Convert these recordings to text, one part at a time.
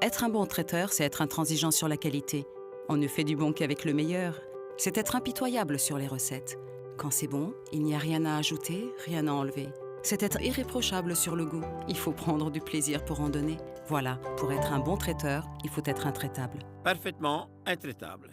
Être un bon traiteur, c'est être intransigeant sur la qualité. On ne fait du bon qu'avec le meilleur. C'est être impitoyable sur les recettes. Quand c'est bon, il n'y a rien à ajouter, rien à enlever. C'est être irréprochable sur le goût. Il faut prendre du plaisir pour en donner. Voilà, pour être un bon traiteur, il faut être intraitable. Parfaitement intraitable.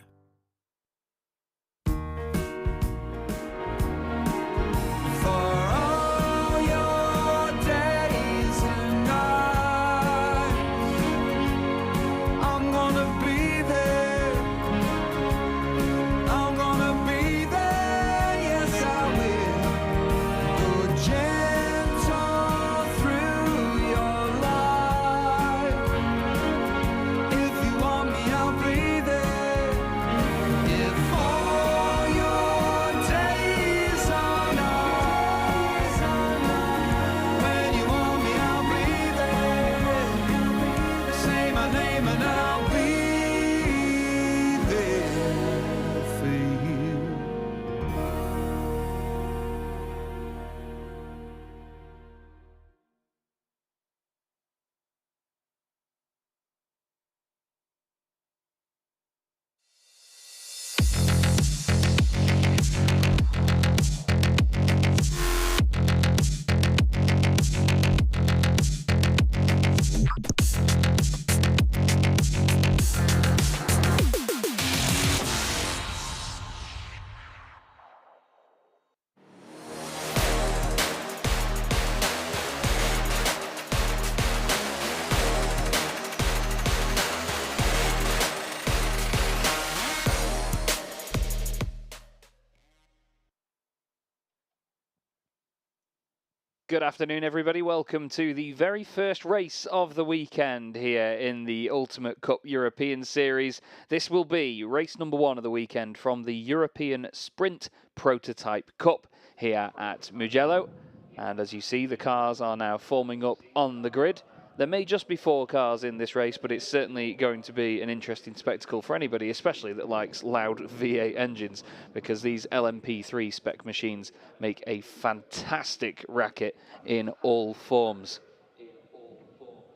Good afternoon, everybody. Welcome to the very first race of the weekend here in the Ultimate Cup European Series. This will be race number 1 of the weekend from the European Sprint Prototype Cup here at Mugello. And as you see, the cars are now forming up on the grid. There may just be 4 cars in this race, but it's certainly going to be an interesting spectacle for anybody, especially that likes loud V8 engines, because these LMP3 spec machines make a fantastic racket in all forms.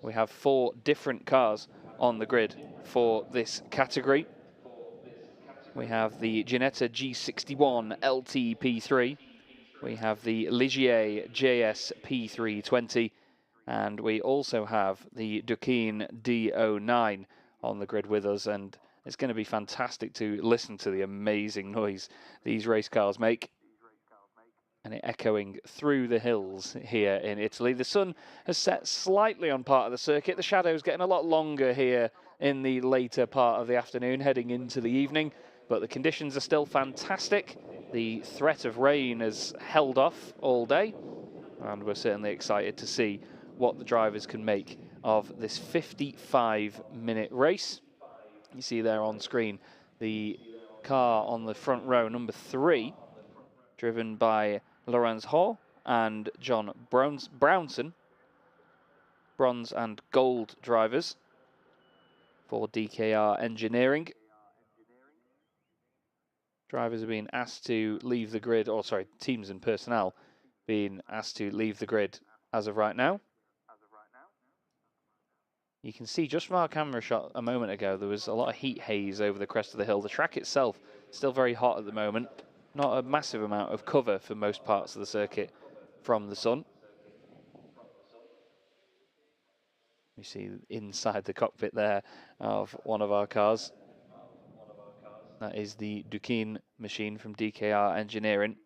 We have 4 different cars on the grid for this category. We have the Ginetta G61 LT-P3, we have the Ligier JS P320, and we also have the Duqueine D09 on the grid with us, and it's going to be fantastic to listen to the amazing noise these race cars make, and it echoing through the hills here in Italy. The sun has set slightly on part of the circuit. The shadow's getting a lot longer here in the later part of the afternoon, heading into the evening, but the conditions are still fantastic. The threat of rain has held off all day, and we're certainly excited to see what the drivers can make of this 55-minute race. You see there on screen the car on the front row, number 3, driven by Lorenz Hall and John Brownson, bronze and gold drivers for DKR Engineering. Drivers are being asked to leave the grid, or sorry, teams and personnel being asked to leave the grid as of right now. You can see just from our camera shot a moment ago, there was a lot of heat haze over the crest of the hill. The track itself is still very hot at the moment. Not a massive amount of cover for most parts of the circuit from the sun. You see inside the cockpit there of one of our cars. That is the Duqueine machine from DKR Engineering.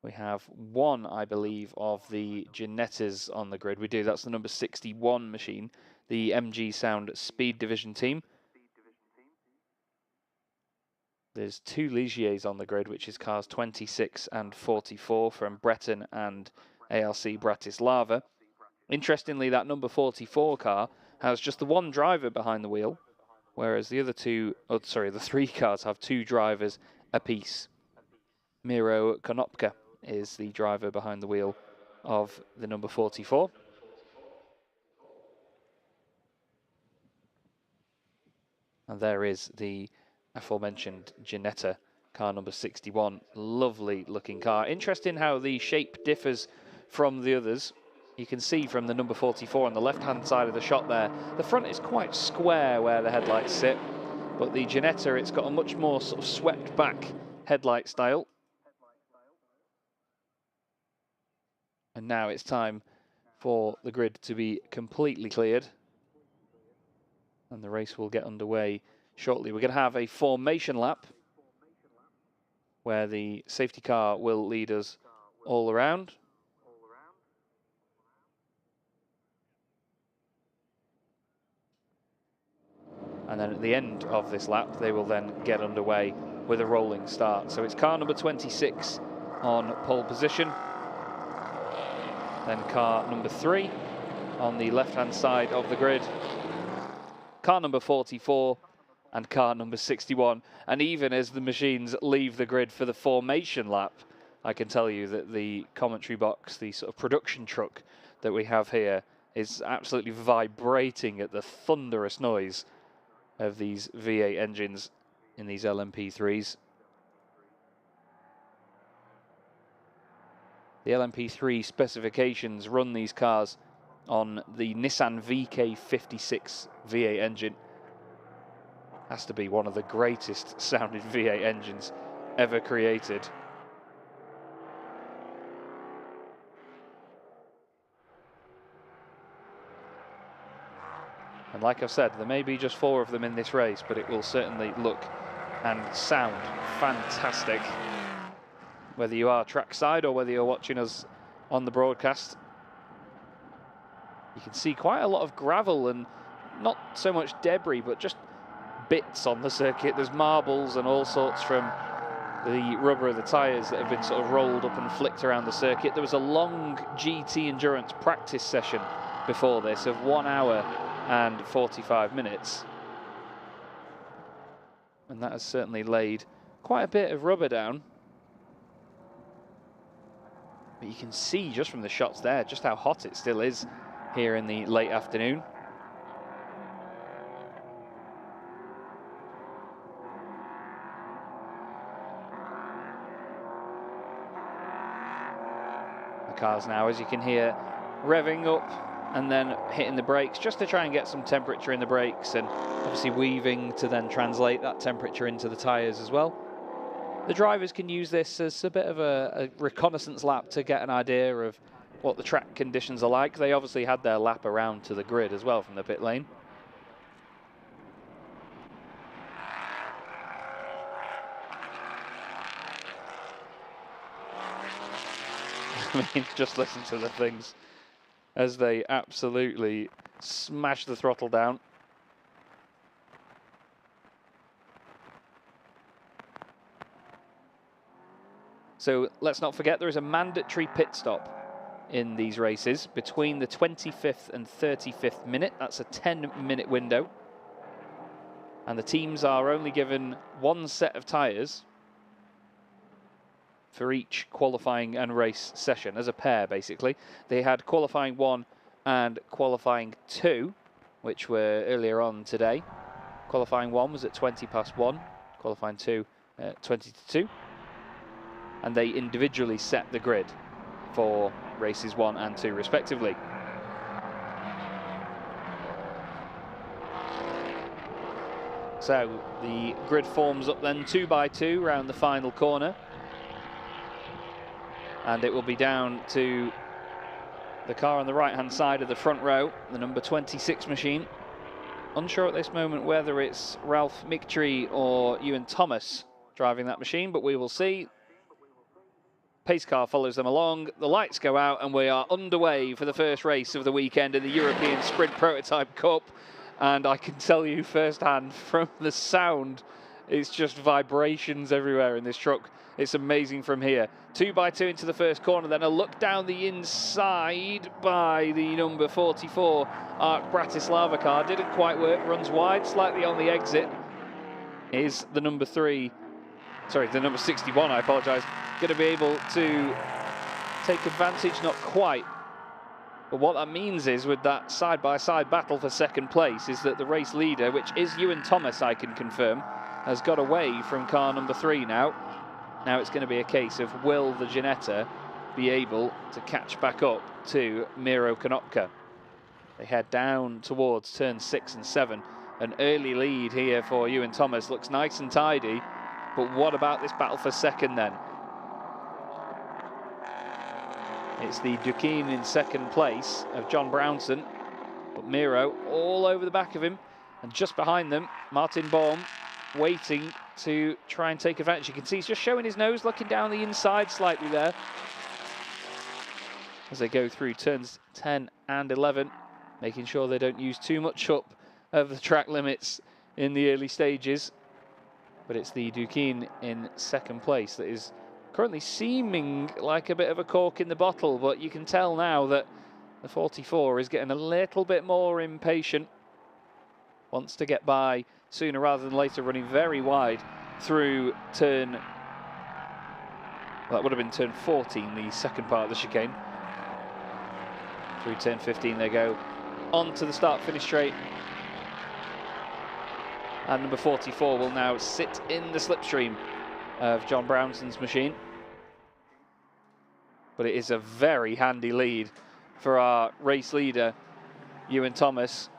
We have one, I believe, of the Ginettas on the grid. We do, that's the number 61 machine, the MG Sound Speed Division team. There's 2 Ligiers on the grid, which is cars 26 and 44 from Breton and ALC Bratislava. Interestingly, that number 44 car has just the 1 driver behind the wheel, whereas the other the 3 cars have 2 drivers apiece. Miro Konopka is the driver behind the wheel of the number 44. And there is the aforementioned Ginetta car number 61. Lovely looking car. Interesting how the shape differs from the others. You can see from the number 44 on the left-hand side of the shot there, the front is quite square where the headlights sit, but the Ginetta, it's got a much more sort of swept back headlight style. And now it's time for the grid to be completely cleared. And the race will get underway shortly. We're going to have a formation lap where the safety car will lead us all around. And then at the end of this lap, they will then get underway with a rolling start. So it's car number 26 on pole position. Then car number 3 on the left-hand side of the grid. Car number 44 and car number 61. And even as the machines leave the grid for the formation lap, I can tell you that the commentary box, the sort of production truck that we have here, is absolutely vibrating at the thunderous noise of these V8 engines in these LMP3s. The LMP3 specifications run these cars on the Nissan VK56 V8 engine. Has to be one of the greatest sounding V8 engines ever created. And like I've said, there may be just 4 of them in this race, but it will certainly look and sound fantastic. Whether you are trackside or whether you're watching us on the broadcast, you can see quite a lot of gravel and not so much debris, but just bits on the circuit. There's marbles and all sorts from the rubber of the tyres that have been sort of rolled up and flicked around the circuit. There was a long GT endurance practice session before this of 1 hour and 45 minutes. And that has certainly laid quite a bit of rubber down. But you can see just from the shots there just how hot it still is here in the late afternoon. The cars now, as you can hear, revving up and then hitting the brakes just to try and get some temperature in the brakes, and obviously weaving to then translate that temperature into the tyres as well. The drivers can use this as a bit of a reconnaissance lap to get an idea of what the track conditions are like. They obviously had their lap around to the grid as well from the pit lane. I mean, just listen to the things as they absolutely smash the throttle down. So let's not forget there is a mandatory pit stop in these races between the 25th and 35th minute. That's a 10-minute window. And the teams are only given 1 set of tyres for each qualifying and race session, as a pair basically. They had qualifying 1 and qualifying 2, which were earlier on today. Qualifying 1 was at 1:20, qualifying 2 at 2:20. And they individually set the grid for races 1 and 2 respectively. So the grid forms up then 2 by 2 around the final corner. And it will be down to the car on the right-hand side of the front row, the number 26 machine. Unsure at this moment whether it's Ralph Mictree or Ewan Thomas driving that machine, but we will see. Pace car follows them along, the lights go out, and we are underway for the first race of the weekend in the European Sprint Prototype Cup. And I can tell you firsthand from the sound, it's just vibrations everywhere in this truck. It's amazing from here. 2 by 2 into the first corner, then a look down the inside by the number 44 Arc Bratislava car. Didn't quite work, runs wide, slightly on the exit. Is the number 3, sorry, the number 61, I apologise, going to be able to take advantage? Not quite. But what that means is, with that side-by-side battle for second place, is that the race leader, which is Ewan Thomas, I can confirm, has got away from car number 3 now. Now it's going to be a case of, will the Ginetta be able to catch back up to Miro Konopka. They head down towards turn 6 and 7. An early lead here for Ewan Thomas. Looks nice and tidy, but what about this battle for second then? It's the Duqueine in second place of John Brownson, but Miro all over the back of him, and just behind them, Martin Baum waiting to try and take advantage. You can see he's just showing his nose, looking down the inside slightly there as they go through turns 10 and 11, making sure they don't use too much up of the track limits in the early stages. But it's the Duqueine in second place that is currently seeming like a bit of a cork in the bottle, but you can tell now that the 44 is getting a little bit more impatient. Wants to get by sooner rather than later, running very wide through turn, well, that would have been turn 14, the second part of the chicane. Through turn 15 they go, on to the start-finish straight. And number 44 will now sit in the slipstream of John Brownson's machine. But it is a very handy lead for our race leader, Ewan Thomas.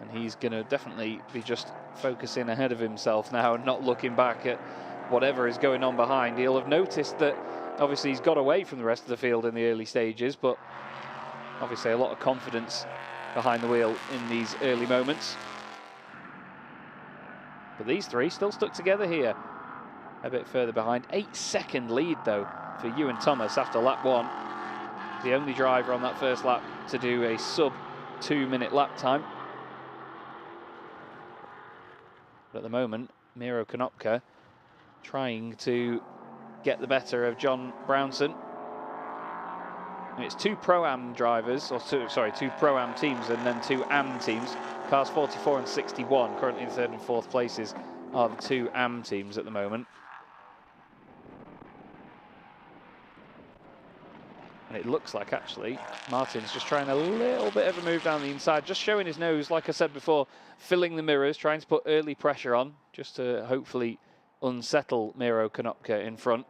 And he's going to definitely be just focusing ahead of himself now and not looking back at whatever is going on behind. He'll have noticed that obviously he's got away from the rest of the field in the early stages, but obviously a lot of confidence behind the wheel in these early moments. But these three still stuck together here. A bit further behind. 8-second lead though for Ewan Thomas after lap 1. The only driver on that first lap to do a sub 2-minute lap time. But at the moment, Miro Konopka trying to get the better of John Brownson. And it's two Pro-Am drivers, or two Pro-Am teams and then two AM teams. Cars 44 and 61, currently in third and fourth places, are the two AM teams at the moment. And it looks like actually Martin's just trying a little bit of a move down the inside, just showing his nose, like I said before, filling the mirrors, trying to put early pressure on, just to hopefully unsettle Miro Konopka in front.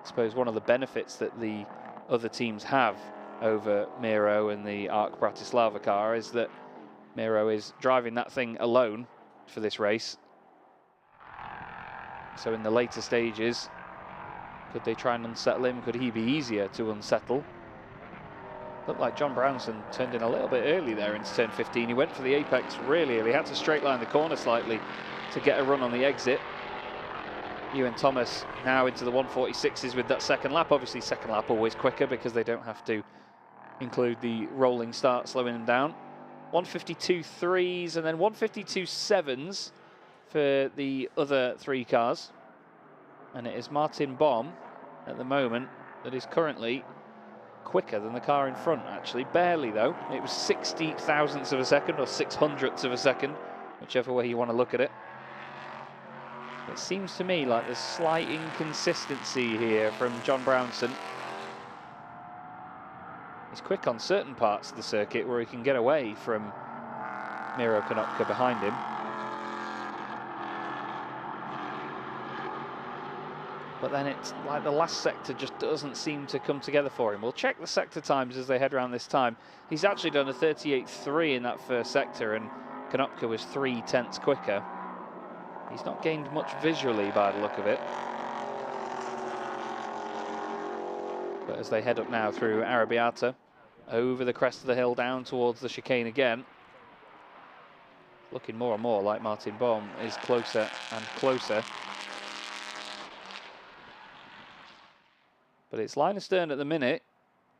I suppose one of the benefits that the other teams have over Miro and the ARC Bratislava car is that Miro is driving that thing alone for this race. So in the later stages, could they try and unsettle him? Could he be easier to unsettle? Looked like John Brownson turned in a little bit early there into turn 15. He went for the apex really early. He had to straight line the corner slightly to get a run on the exit. Ewan Thomas now into the 146s with that second lap. Obviously second lap always quicker because they don't have to include the rolling start slowing them down. 152.3s and then 152.7s for the other three cars. And it is Martin Baum at the moment that is currently quicker than the car in front, actually. Barely though. It was 60 thousandths of a second or 600ths of a second, whichever way you want to look at it. It seems to me like there's slight inconsistency here from John Brownson. He's quick on certain parts of the circuit where he can get away from Miro Konopka behind him. But then it's like the last sector just doesn't seem to come together for him. We'll check the sector times as they head around this time. He's actually done a 38.3 in that first sector, and Konopka was 0.3 quicker. He's not gained much visually by the look of it. But as they head up now through Arrabbiata, over the crest of the hill, down towards the chicane again, looking more and more like Martin Baum is closer and closer. But it's line astern at the minute.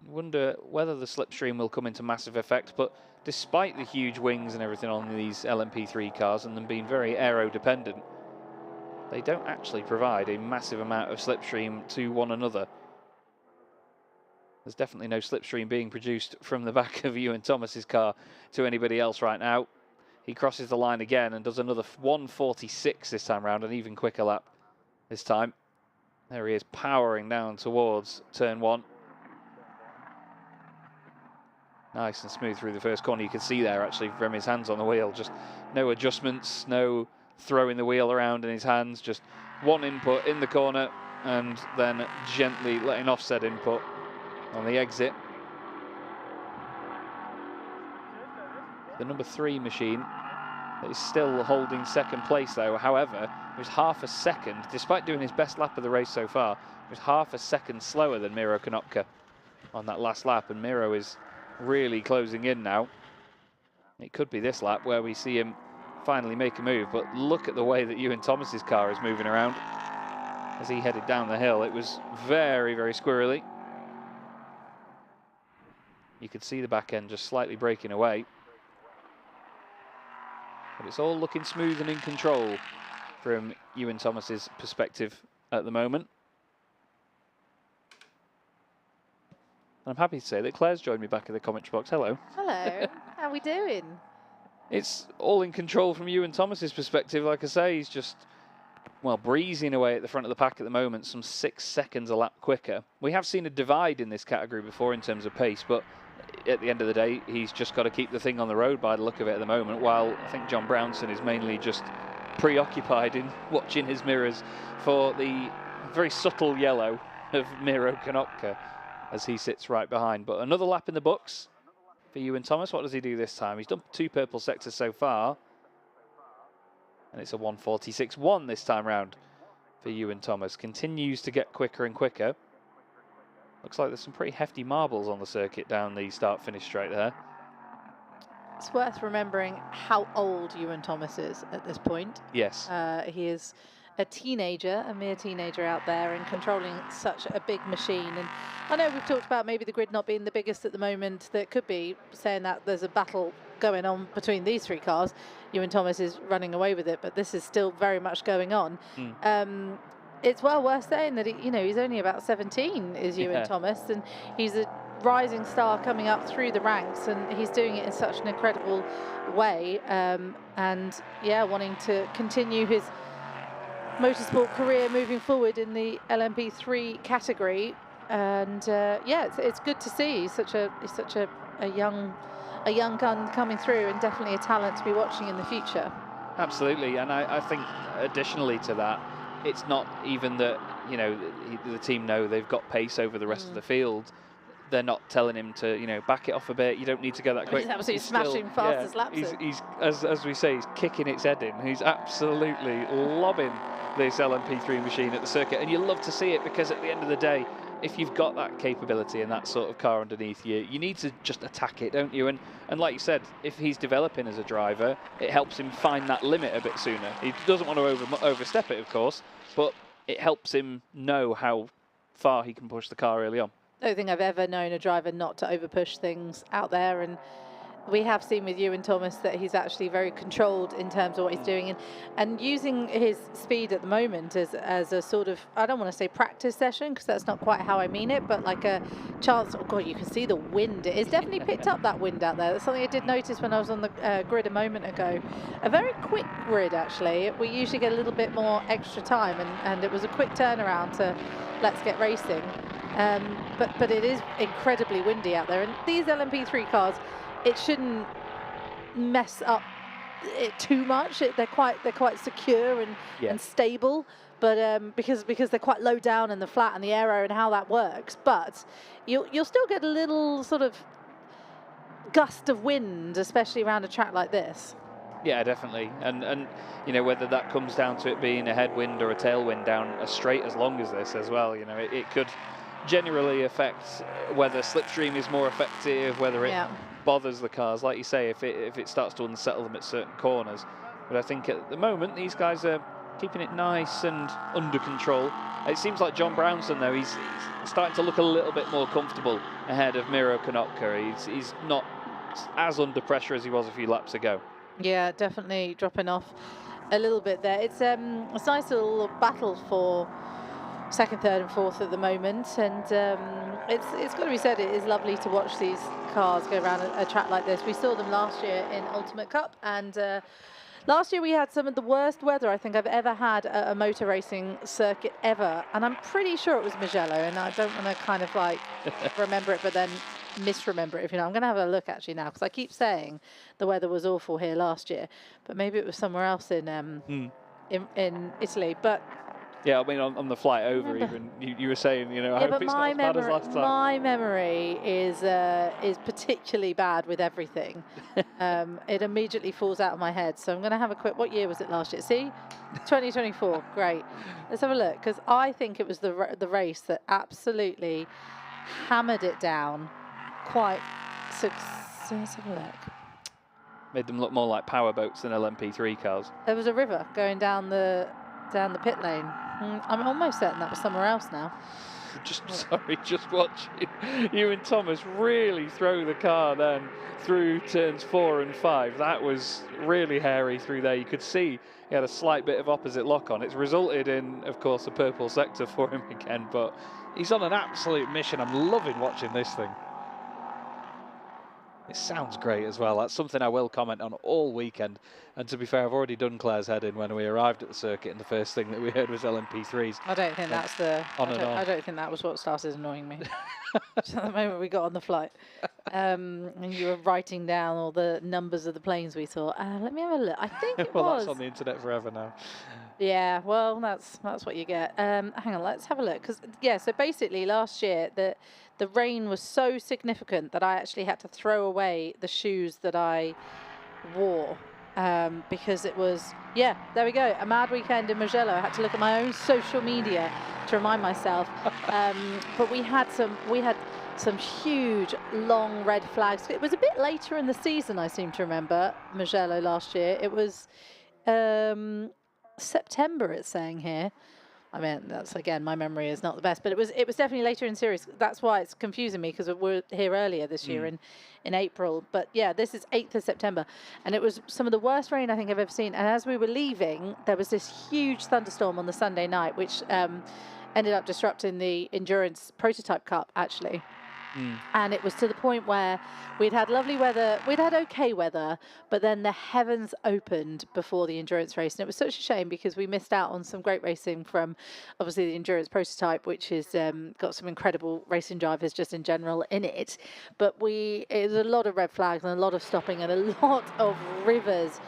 Wonder whether the slipstream will come into massive effect, but despite the huge wings and everything on these LMP3 cars and them being very aero dependent, they don't actually provide a massive amount of slipstream to one another. There's definitely no slipstream being produced from the back of Ewan Thomas's car to anybody else right now. He crosses the line again and does another 146 this time round, an even quicker lap this time. There he is, powering down towards turn 1. Nice and smooth through the first corner. You can see there actually from his hands on the wheel, just no adjustments, no throwing the wheel around in his hands, just one input in the corner and then gently letting off said input on the exit. The number 3 machine is still holding second place though. However, it was half a second, despite doing his best lap of the race so far, it was half a second slower than Miro Konopka on that last lap, and Miro is really closing in now. It could be this lap where we see him finally make a move, but look at the way that Ewan Thomas's car is moving around as he headed down the hill. It was very, very squirrely. You could see the back end just slightly breaking away. But it's all looking smooth and in control from Ewan Thomas's perspective at the moment. And I'm happy to say that Claire's joined me back in the comments box. Hello. Hello. How are we doing? It's all in control from Ewan Thomas's perspective. Like I say, he's just, well, breezing away at the front of the pack at the moment, some 6 seconds a lap quicker. We have seen a divide in this category before in terms of pace, but at the end of the day, he's just got to keep the thing on the road by the look of it at the moment, while I think John Brownson is mainly just preoccupied in watching his mirrors for the very subtle yellow of Miro Konopka as he sits right behind. But another lap in the books for Ewan Thomas. What does he do this time? He's done 2 purple sectors so far, and it's a 1:46.1 this time round for Ewan Thomas. Continues to get quicker and quicker. Looks like there's some pretty hefty marbles on the circuit down the start-finish straight there. It's worth remembering how old Ewan Thomas is at this point. Yes. He is a teenager, a mere teenager out there, and controlling such a big machine. And I know we've talked about maybe the grid not being the biggest at the moment. That could be saying that there's a battle going on between these 3 cars. Ewan Thomas is running away with it, but this is still very much going on. It's well worth saying that he's only about 17, is Ewan Thomas, and he's a rising star coming up through the ranks, and he's doing it in such an incredible way. And yeah, wanting to continue his motorsport career moving forward in the LMP3 category. And yeah, it's good to see. He's such a young gun coming through, and definitely a talent to be watching in the future. Absolutely, and I think additionally to that, it's not even that, the team know they've got pace over the rest of the field. They're not telling him to, back it off a bit. You don't need to go that quick. He's absolutely smashing fastest laps. He's as we say, he's kicking its head in. He's absolutely lobbing this LMP3 machine at the circuit, and you love to see it, because at the end of the day, if you've got that capability and that sort of car underneath you, you need to just attack it, don't you? And like you said, if he's developing as a driver, it helps him find that limit a bit sooner. He doesn't want to overstep it, of course, but it helps him know how far he can push the car early on. I don't think I've ever known a driver not to overpush things out there, and we have seen with Ewan Thomas that he's actually very controlled in terms of what he's doing, and using his speed at the moment as a sort of, I don't want to say practice session, because that's not quite how I mean it, but like a chance. Oh God, you can see the wind. It's definitely picked up that wind out there. That's something I did notice when I was on the grid a moment ago. A very quick grid, actually. We usually get a little bit more extra time, and it was a quick turnaround to let's get racing. But it is incredibly windy out there, and these LMP3 cars, it shouldn't mess up it too much. They're quite secure and stable, but because they're quite low down in the flat and the aero and how that works. But you'll still get a little sort of gust of wind, especially around a track like this. Yeah, definitely, and whether that comes down to it being a headwind or a tailwind down a straight as long as this as well, it could generally affect whether slipstream is more effective, whether it bothers the cars, like you say, if it starts to unsettle them at certain corners. But I think at the moment these guys are keeping it nice and under control. It seems like John Brownson, though, he's starting to look a little bit more comfortable ahead of Miro Konopka. He's not as under pressure as he was a few laps ago. Yeah, definitely dropping off a little bit there. It's a nice little battle for second, third and fourth at the moment, and it's got to be said, it is lovely to watch these cars go around a track like this. We saw them last year in Ultimate Cup, and last year we had some of the worst weather I think I've ever had at a motor racing circuit ever, and I'm pretty sure it was Mugello, and I don't want to kind of like remember it, but then misremember it. If you know, I'm going to have a look actually now, because I keep saying the weather was awful here last year, but maybe it was somewhere else in Italy. But yeah, I mean, on the flight over, even you were saying, you know, I yeah, hope but it's not as bad as last time. my memory is particularly bad with everything. It immediately falls out of my head. So I'm going to have a quick. What year was it last year? See, 2024. Great. Let's have a look, because I think it was the race that absolutely hammered it down quite successfully. Let's have a look. Made them look more like power boats than LMP3 cars. There was a river going down the pit lane. I'm almost certain that was somewhere else now. Just watching you and Thomas really throw the car then through turns 4 and 5. That was really hairy through there. You could see he had a slight bit of opposite lock on. It's resulted in, of course, a purple sector for him again, but he's on an absolute mission. I'm loving watching this thing. It sounds great as well. That's something I will comment on all weekend. And to be fair, I've already done Claire's head in when we arrived at the circuit, and the first thing that we heard was LMP3s. I don't think that's I don't think that was what started annoying me. So the moment we got on the flight, and you were writing down all the numbers of the planes, we thought, let me have a look. I think it well, was. that's on the internet forever now. Yeah, well, that's what you get. Hang on, let's have a look. Because yeah, so basically last year the rain was so significant that I actually had to throw away the shoes that I wore, because it was, yeah, there we go, a mad weekend in Mugello. I had to look at my own social media to remind myself. But we had some huge long red flags. It was a bit later in the season, I seem to remember, Mugello last year. It was September, it's saying here. I mean, that's, again, my memory is not the best, but it was definitely later in series. That's why it's confusing me, because we're here earlier this year in April. But yeah, this is 8th of September, and it was some of the worst rain I think I've ever seen. And as we were leaving, there was this huge thunderstorm on the Sunday night, which ended up disrupting the Endurance Prototype Cup, actually. And it was to the point where we'd had lovely weather, we'd had okay weather, but then the heavens opened before the endurance race. And it was such a shame, because we missed out on some great racing from, obviously, the Endurance Prototype, which has got some incredible racing drivers just in general in it. But it was a lot of red flags and a lot of stopping and a lot of rivers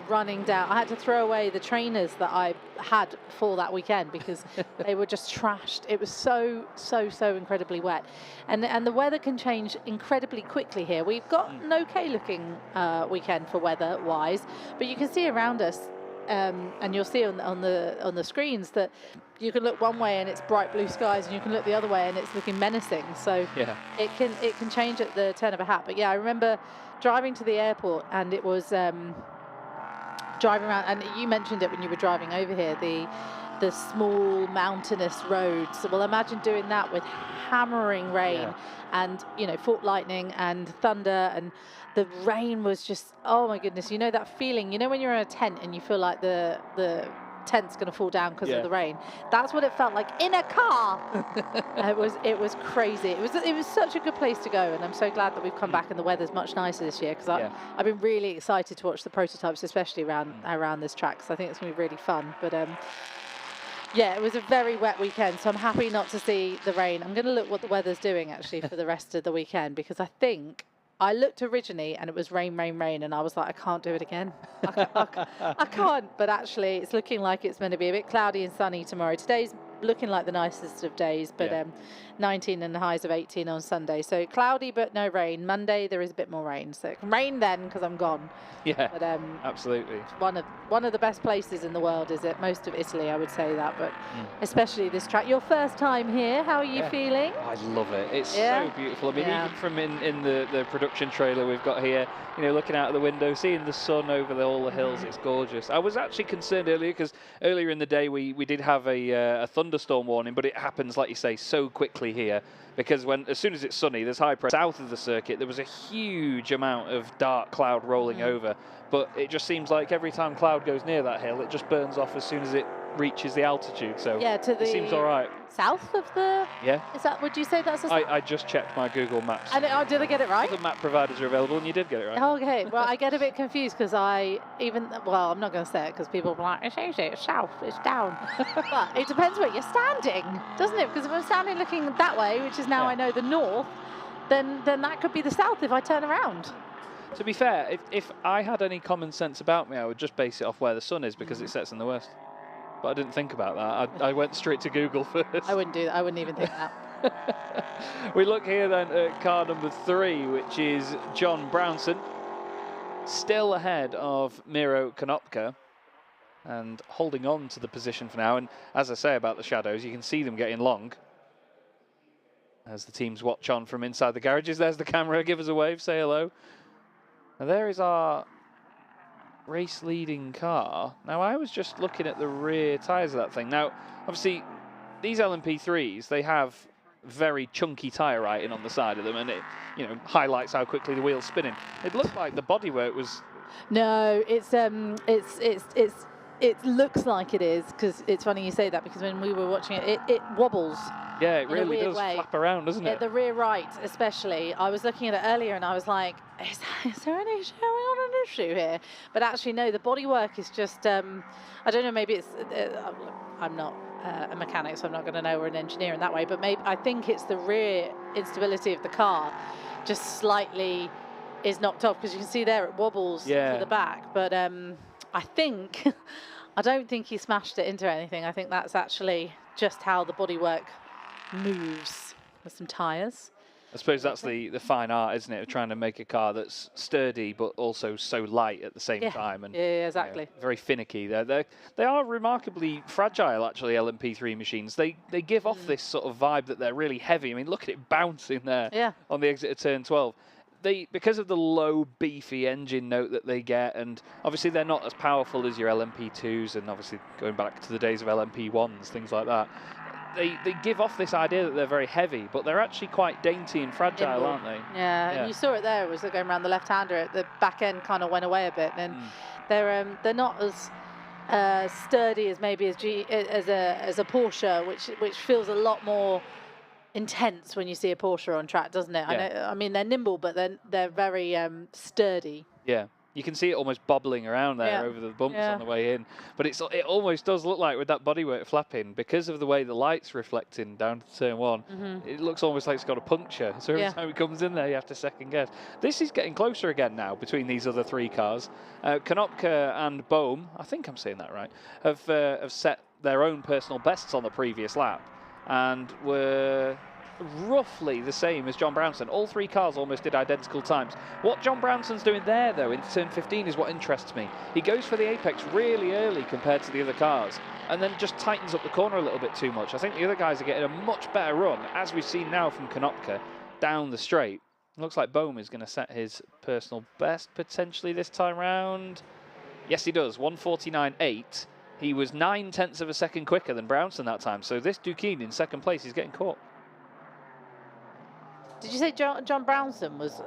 running down. I had to throw away the trainers that I had for that weekend, because they were just trashed. It was so incredibly wet. And the weather can change incredibly quickly here. We've got an okay looking weekend for weather wise, but you can see around us, and you'll see on the screens that you can look one way and it's bright blue skies, and you can look the other way and it's looking menacing. So it can change at the turn of a hat. But yeah, I remember driving to the airport, and it was driving around, and you mentioned it when you were driving over here, the small mountainous roads. Well, imagine doing that with hammering rain and, you know, fault lightning and thunder, and the rain was just, oh my goodness, you know that feeling, you know, when you're in a tent and you feel like the tent's going to fall down because of the rain. That's what it felt like in a car. It was crazy. It was such a good place to go, and I'm so glad that we've come back and the weather's much nicer this year, because I've been really excited to watch the prototypes, especially around this track, because I think it's going to be really fun. But yeah, it was a very wet weekend, so I'm happy not to see the rain. I'm going to look what the weather's doing actually for the rest of the weekend, because I think I looked originally and it was rain, and I was like, I can't do it again. I can't. But actually, it's looking like it's going to be a bit cloudy and sunny tomorrow. Today's looking like the nicest of days, but 19 and the highs of 18 on Sunday. So cloudy, but no rain. Monday, there is a bit more rain. So it can rain then, because I'm gone. Yeah, but, absolutely. One of the best places in the world, is it? Most of Italy, I would say that, but especially this track. Your first time here, how are you feeling? I love it. It's so beautiful. I mean, even from in the production trailer we've got here, you know, looking out of the window, seeing the sun over all the hills, it's gorgeous. I was actually concerned earlier, because earlier in the day we did have a thunderstorm warning, but it happens, like you say, so quickly here, because as soon as it's sunny, there's high pressure. South of the circuit, there was a huge amount of dark cloud rolling over, but it just seems like every time cloud goes near that hill, it just burns off as soon as it reaches the altitude. So it seems all right. South of the... Yeah. Is that, would you say that's a... I just checked my Google Maps. And did I get it right? The map providers are available, and you did get it right. Okay, well, I get a bit confused, because I'm not going to say it, because people will be like, it's south, it's down. But it depends where you're standing, doesn't it? Because if I'm standing looking that way, which is now I know the north, then that could be the south if I turn around. To be fair, if I had any common sense about me, I would just base it off where the sun is because it sets in the west. But I didn't think about that. I went straight to Google first. I wouldn't do that. I wouldn't even think that. We look here then at car number 3, which is John Brownson. Still ahead of Miro Konopka and holding on to the position for now. And as I say about the shadows, you can see them getting long as the teams watch on from inside the garages. There's the camera. Give us a wave. Say hello. And there is our race leading car. Now, I was just looking at the rear tyres of that thing. Now, obviously, these LMP3s, they have very chunky tyre writing on the side of them, and it, you know, highlights how quickly the wheel's spinning. It looked like the bodywork was... No, it looks like it is, because it's funny you say that, because when we were watching it, it wobbles. Yeah, it really does flap around, doesn't it? The rear right, especially. I was looking at it earlier and I was like, is there an issue? Are we on an issue here? But actually, no, the bodywork is just, I don't know, maybe it's, I'm not a mechanic, so I'm not going to know, or an engineer in that way, but maybe I think it's the rear instability of the car just slightly is knocked off, because you can see there it wobbles to the back. But I think, I don't think he smashed it into anything. I think that's actually just how the bodywork moves with some tyres. I suppose that's the fine art, isn't it, of trying to make a car that's sturdy but also so light at the same time. And yeah, exactly. Very finicky. They are remarkably fragile, actually, LMP3 machines. They give off this sort of vibe that they're really heavy. I mean, look at it bouncing there on the exit of turn 12. Because of the low, beefy engine note that they get, and obviously they're not as powerful as your LMP2s, and obviously going back to the days of LMP1s, things like that, they give off this idea that they're very heavy, but they're actually quite dainty and fragile, aren't they? Yeah, and you saw it there as they're going around the left-hander. The back end kind of went away a bit, and they're not as sturdy as maybe as a Porsche, which feels a lot more intense when you see a Porsche on track, doesn't it? I mean, they're nimble, but they're very sturdy. Yeah. You can see it almost bobbling around there over the bumps on the way in. But it almost does look like, with that bodywork flapping, because of the way the light's reflecting down to turn 1, it looks almost like it's got a puncture. So every time it comes in there, you have to second guess. This is getting closer again now between these other 3 cars. Konopka and Bohm, I think I'm saying that right, have set their own personal bests on the previous lap and were roughly the same as John Brownson. All 3 cars almost did identical times. What John Brownson's doing there, though, into turn 15 is what interests me. He goes for the apex really early compared to the other cars, and then just tightens up the corner a little bit too much. I think the other guys are getting a much better run, as we've seen now from Konopka, down the straight. Looks like Bohm is going to set his personal best potentially this time round. Yes, he does. 1:49.8. He was 9/10 of a second quicker than Brownson that time. So this Duqueine in second place is getting caught. Did you say John Brownson was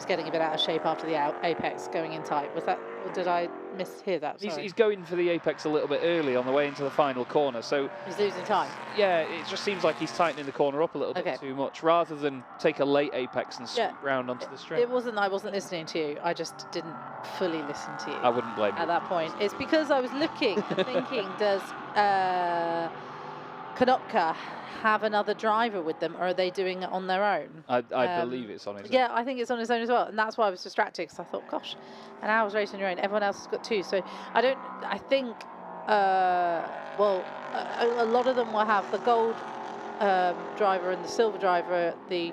getting a bit out of shape after the apex going in tight? Was that, or did I mishear that? He's going for the apex a little bit early on the way into the final corner, so he's losing time. Yeah, it just seems like he's tightening the corner up a little bit too much, rather than take a late apex and swoop round onto the straight. I wasn't listening to you. I just didn't fully listen to you. I wouldn't blame you at that point. It's because I was looking and thinking, does Konopka have another driver with them, or are they doing it on their own? I believe it's on his own. Yeah, I think it's on his own as well, and that's why I was distracted, because I thought, gosh, an hour's race on your own, everyone else has got 2, so I think a lot of them will have the gold driver and the silver driver, the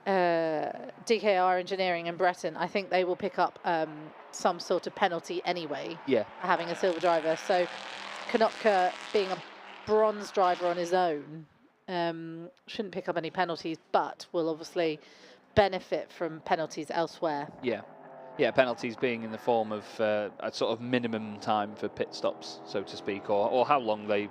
DKR Engineering and Breton. I think they will pick up some sort of penalty anyway, for having a silver driver. So Konopka, being a bronze driver on his own, shouldn't pick up any penalties, but will obviously benefit from penalties elsewhere. Yeah, penalties being in the form of a sort of minimum time for pit stops, so to speak, or how long they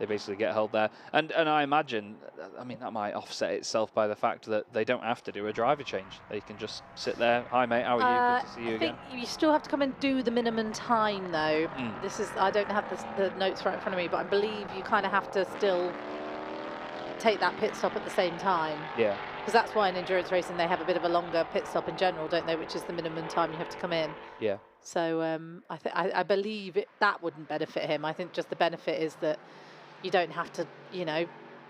basically get held there. And I imagine, I mean, that might offset itself by the fact that they don't have to do a driver change. They can just sit there. Hi, mate, how are you? Good to see you again. I think you still have to come and do the minimum time, though. This is, I don't have the notes right in front of me, but I believe you kind of have to still take that pit stop at the same time. Yeah. Because that's why in endurance racing they have a bit of a longer pit stop in general, don't they? Which is the minimum time you have to come in. Yeah. So I believe that wouldn't benefit him. I think just the benefit is that you don't have to,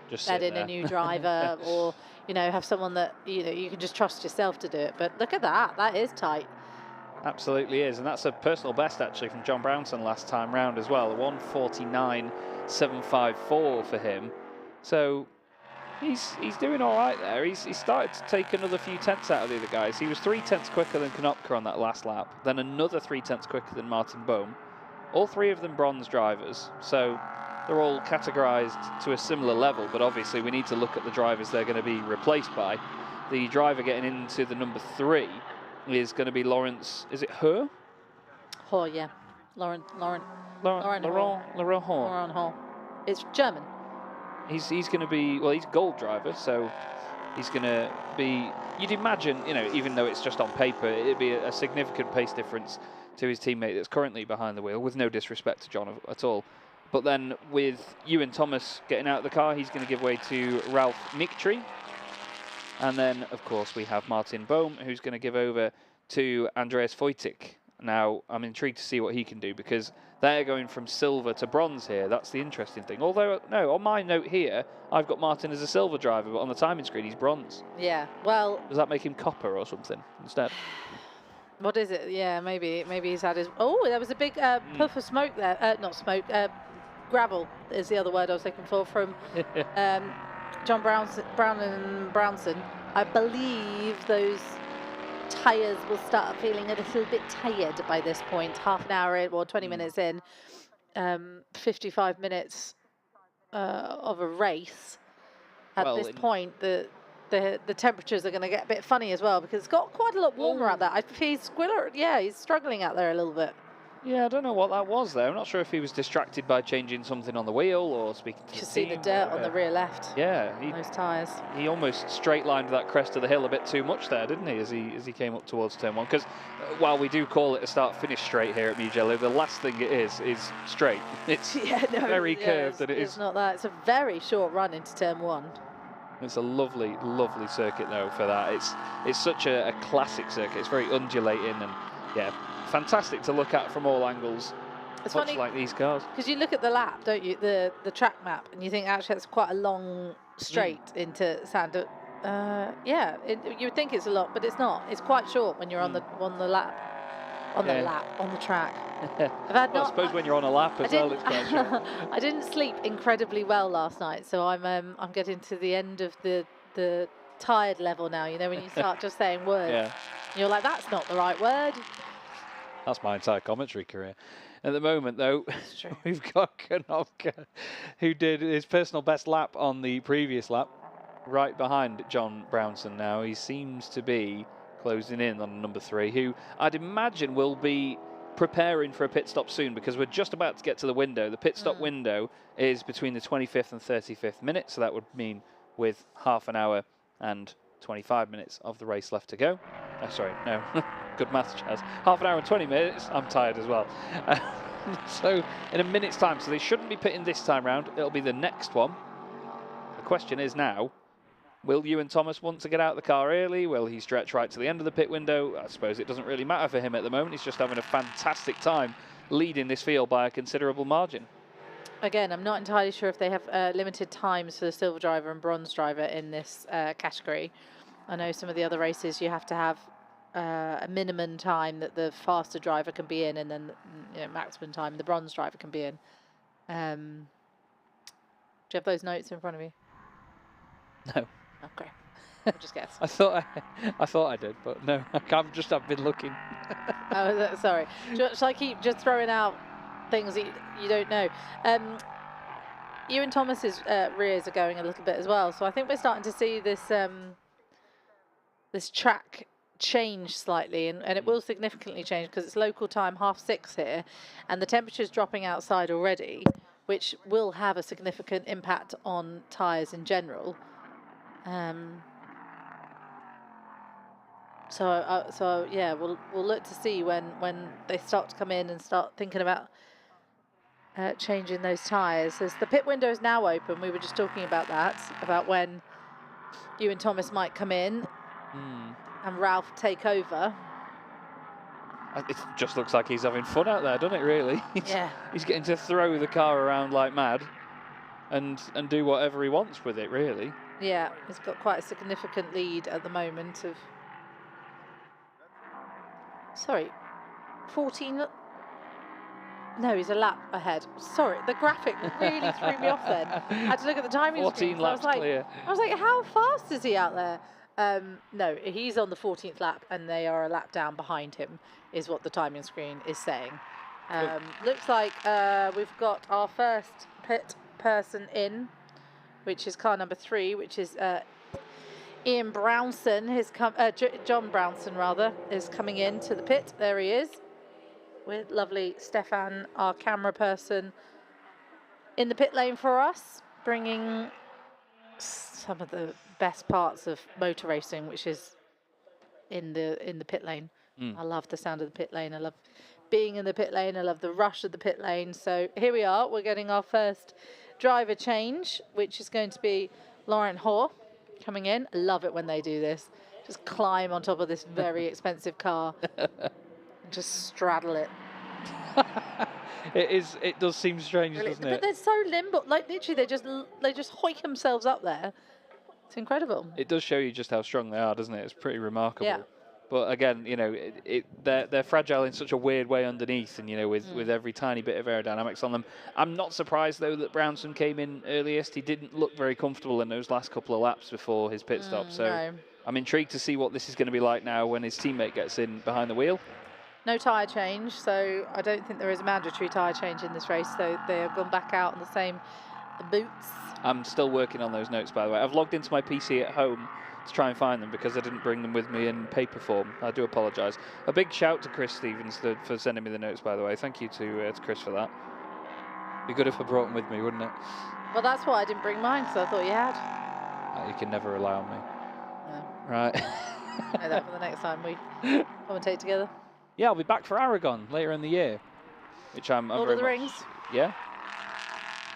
Just let sit in there. a new driver, or have someone that you can just trust yourself to do it. But look at that, that is tight. Absolutely is, and that's a personal best actually from John Brownson last time round as well, 1:49.754 for him. So he's doing all right there. He's started to take another few tenths out of the other guys. He was 3 tenths quicker than Konopka on that last lap, then another 3 tenths quicker than Martin Bohm. All three of them bronze drivers, so they're all categorised to a similar level, but obviously we need to look at the drivers they're going to be replaced by. The driver getting into the number 3 is going to be Lawrence, is it Her? Oh, yeah. Laurent Hall. It's German. He's going to be, well, he's a gold driver, so he's going to be, you'd imagine, even though it's just on paper, it'd be a significant pace difference to his teammate that's currently behind the wheel, with no disrespect to John at all. But then with Ewan Thomas getting out of the car, he's going to give way to Ralph Mictree. And then, of course, we have Martin Bohm, who's going to give over to Andreas Wojcik. Now, I'm intrigued to see what he can do, because they're going from silver to bronze here. That's the interesting thing. Although, no, on my note here, I've got Martin as a silver driver, but on the timing screen, he's bronze. Yeah, well... Does that make him copper or something instead? What is it? Yeah, maybe he's had his... Oh, there was a big puff of smoke there. Not smoke, gravel is the other word I was looking for, from John Brown and Brownson. I believe those tyres will start feeling a little bit tired by this point. Half an hour in, or 20 minutes in, 55 minutes of a race. At this point, the temperatures are going to get a bit funny as well, because it's got quite a lot warmer out there. He's struggling out there a little bit. Yeah, I don't know what that was there. I'm not sure if he was distracted by changing something on the wheel or speaking to the team. You see the dirt on the rear left. Yeah, those tyres. He almost straight-lined that crest of the hill a bit too much there, didn't he, as he came up towards turn 1? Because while we do call it a start-finish straight here at Mugello, the last thing it is straight. It's very curved, and it's not that. It's a very short run into turn 1. It's a lovely, lovely circuit though for that. It's such a classic circuit. It's very undulating and yeah, fantastic to look at from all angles. It's much funny, like these cars. Because you look at the lap, don't you? The track map, and you think actually it's quite a long straight into Sand. Yeah, you would think it's a lot, but it's not. It's quite short when you're on the lap. On the track. I suppose when you're on a lap as well, it's quite short. I didn't sleep incredibly well last night, so I'm getting to the end of the tired level now. You know, when you start just saying words, you're like, that's not the right word. That's my entire commentary career. At the moment, though, we've got Konopka, who did his personal best lap on the previous lap, right behind John Brownson now. He seems to be closing in on number 3, who I'd imagine will be preparing for a pit stop soon, because we're just about to get to the window. The pit stop window is between the 25th and 35th minute, so that would mean with half an hour and 25 minutes of the race left to go. Oh, sorry, no. Good maths, Chaz. Half an hour and 20 minutes. I'm tired as well. So in a minute's time, so they shouldn't be pitting this time round. It'll be the next one. The question is now, will Ewan Thomas want to get out of the car early? Will he stretch right to the end of the pit window? I suppose it doesn't really matter for him at the moment. He's just having a fantastic time leading this field by a considerable margin. Again, I'm not entirely sure if they have limited times for the silver driver and bronze driver in this category. I know some of the other races you have to have a minimum time that the faster driver can be in, and then maximum time the bronze driver can be in. Do you have those notes in front of you? No. Okay. I'll just guess. I thought I did, but no, I've been looking. Oh, sorry. Shall I keep just throwing out things that you don't know? Ewan Thomas's rears are going a little bit as well, so I think we're starting to see this this track change slightly, and it will significantly change because it's local time 6:30 here, and the temperature's dropping outside already, which will have a significant impact on tyres in general. So yeah, we'll look to see when they start to come in and start thinking about changing those tyres. As the pit window is now open, we were just talking about that, about when Ewan Thomas might come in and Ralph take over. It just looks like he's having fun out there, doesn't it, really? Yeah. He's getting to throw the car around like mad. and do whatever he wants with it, really. Yeah, he's got quite a significant lead at the moment of... Sorry, 14... No, he's a lap ahead. Sorry, the graphic really threw me off then. I had to look at the timing 14 screen. laps clear. I was like, how fast is he out there? No, he's on the 14th lap and they are a lap down behind him, is what the timing screen is saying. Looks like we've got our first pit person in, which is car number 3, which is Ian Brownson. John Brownson, rather, is coming into the pit. There he is, with lovely Stefan, our camera person, in the pit lane for us, bringing some of the best parts of motor racing, which is in the pit lane. I love the sound of the pit lane. I love being in the pit lane. I love the rush of the pit lane. So here we are. We're getting our first driver change, which is going to be Laurent Hoare coming in. I love it when they do this. Just climb on top of this very expensive car and just straddle it. It does seem strange, doesn't it? But they're so limber. Like literally, they just hoik themselves up there. It's incredible. It does show you just how strong they are, doesn't it? It's pretty remarkable. Yeah. But again, you know, they're fragile in such a weird way underneath, and you know, with every tiny bit of aerodynamics on them. I'm not surprised though that Brownson came in earliest. He didn't look very comfortable in those last couple of laps before his pit stop. So no. I'm intrigued to see what this is going to be like now when his teammate gets in behind the wheel. No tyre change, so I don't think there is a mandatory tyre change in this race. So they have gone back out in the same boots. I'm still working on those notes, by the way. I've logged into my PC at home to try and find them because I didn't bring them with me in paper form. I do apologise. A big shout to Chris Stevens for sending me the notes, by the way. Thank you to Chris for that. Be good if I brought them with me, wouldn't it? Well, that's why I didn't bring mine, because I thought you had. You can never rely on me. No. Right. Know that for the next time we commentate together. Yeah, I'll be back for Aragon later in the year, which I'm Lord very of the Rings. Yeah.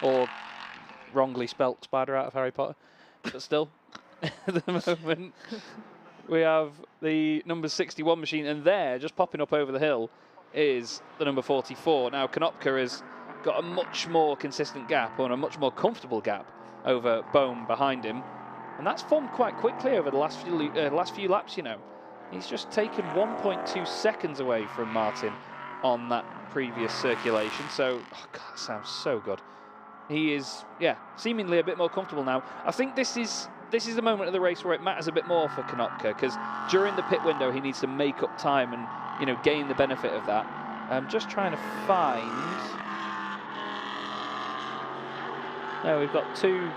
Or wrongly spelt Spider out of Harry Potter, but still. At the moment, we have the number 61 machine, and there, just popping up over the hill, is the number 44. Now, Konopka has got a much more consistent gap, or a much more comfortable gap, over Bohm behind him, and that's formed quite quickly over the last few laps, you know. He's just taken 1.2 seconds away from Martin on that previous circulation, so, oh God, that sounds so good. He is, yeah, seemingly a bit more comfortable now. I think this is the moment of the race where it matters a bit more for Konopka, because during the pit window he needs to make up time and, you know, gain the benefit of that. I'm just trying to find... No, we've got two...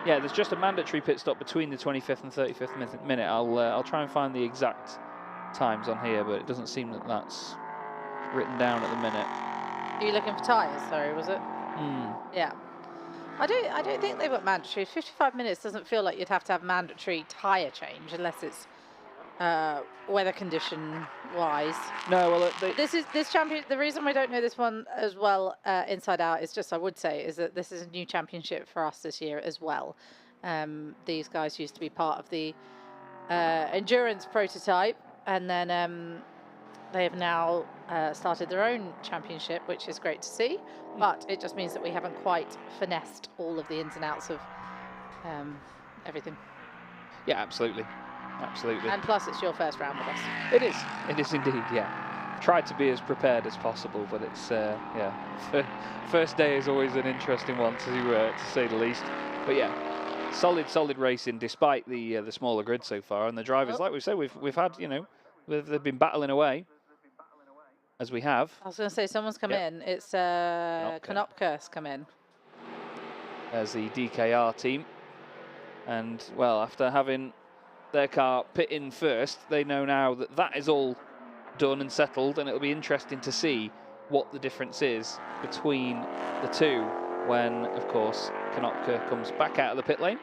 Yeah, there's just a mandatory pit stop between the 25th and 35th minute. I'll try and find the exact times on here, but it doesn't seem that that's written down at the minute. Are you looking for tyres? Sorry, was it? Yeah. I don't think they've got mandatory. 55 minutes doesn't feel like you'd have to have mandatory tyre change unless it's weather condition wise. No, well, this champion. The reason we don't know this one as well inside out is just, I would say, is that this is a new championship for us this year as well. These guys used to be part of the endurance prototype, and then they have now started their own championship, which is great to see. But it just means that we haven't quite finessed all of the ins and outs of everything. Yeah, absolutely. Absolutely. And plus, it's your first round with us. It is indeed, yeah. Tried to be as prepared as possible, but it's, yeah, first day is always an interesting one to say the least. But yeah, solid racing despite the smaller grid so far. And the drivers, like we said, we've had, you know, they've been battling away. As we have. I was going to say, someone's come in. It's Konopka's come in. As the DKR team. And, well, after having their car pit in first, they know now that that is all done and settled, and it'll be interesting to see what the difference is between the two when, of course, Konopka comes back out of the pit lane.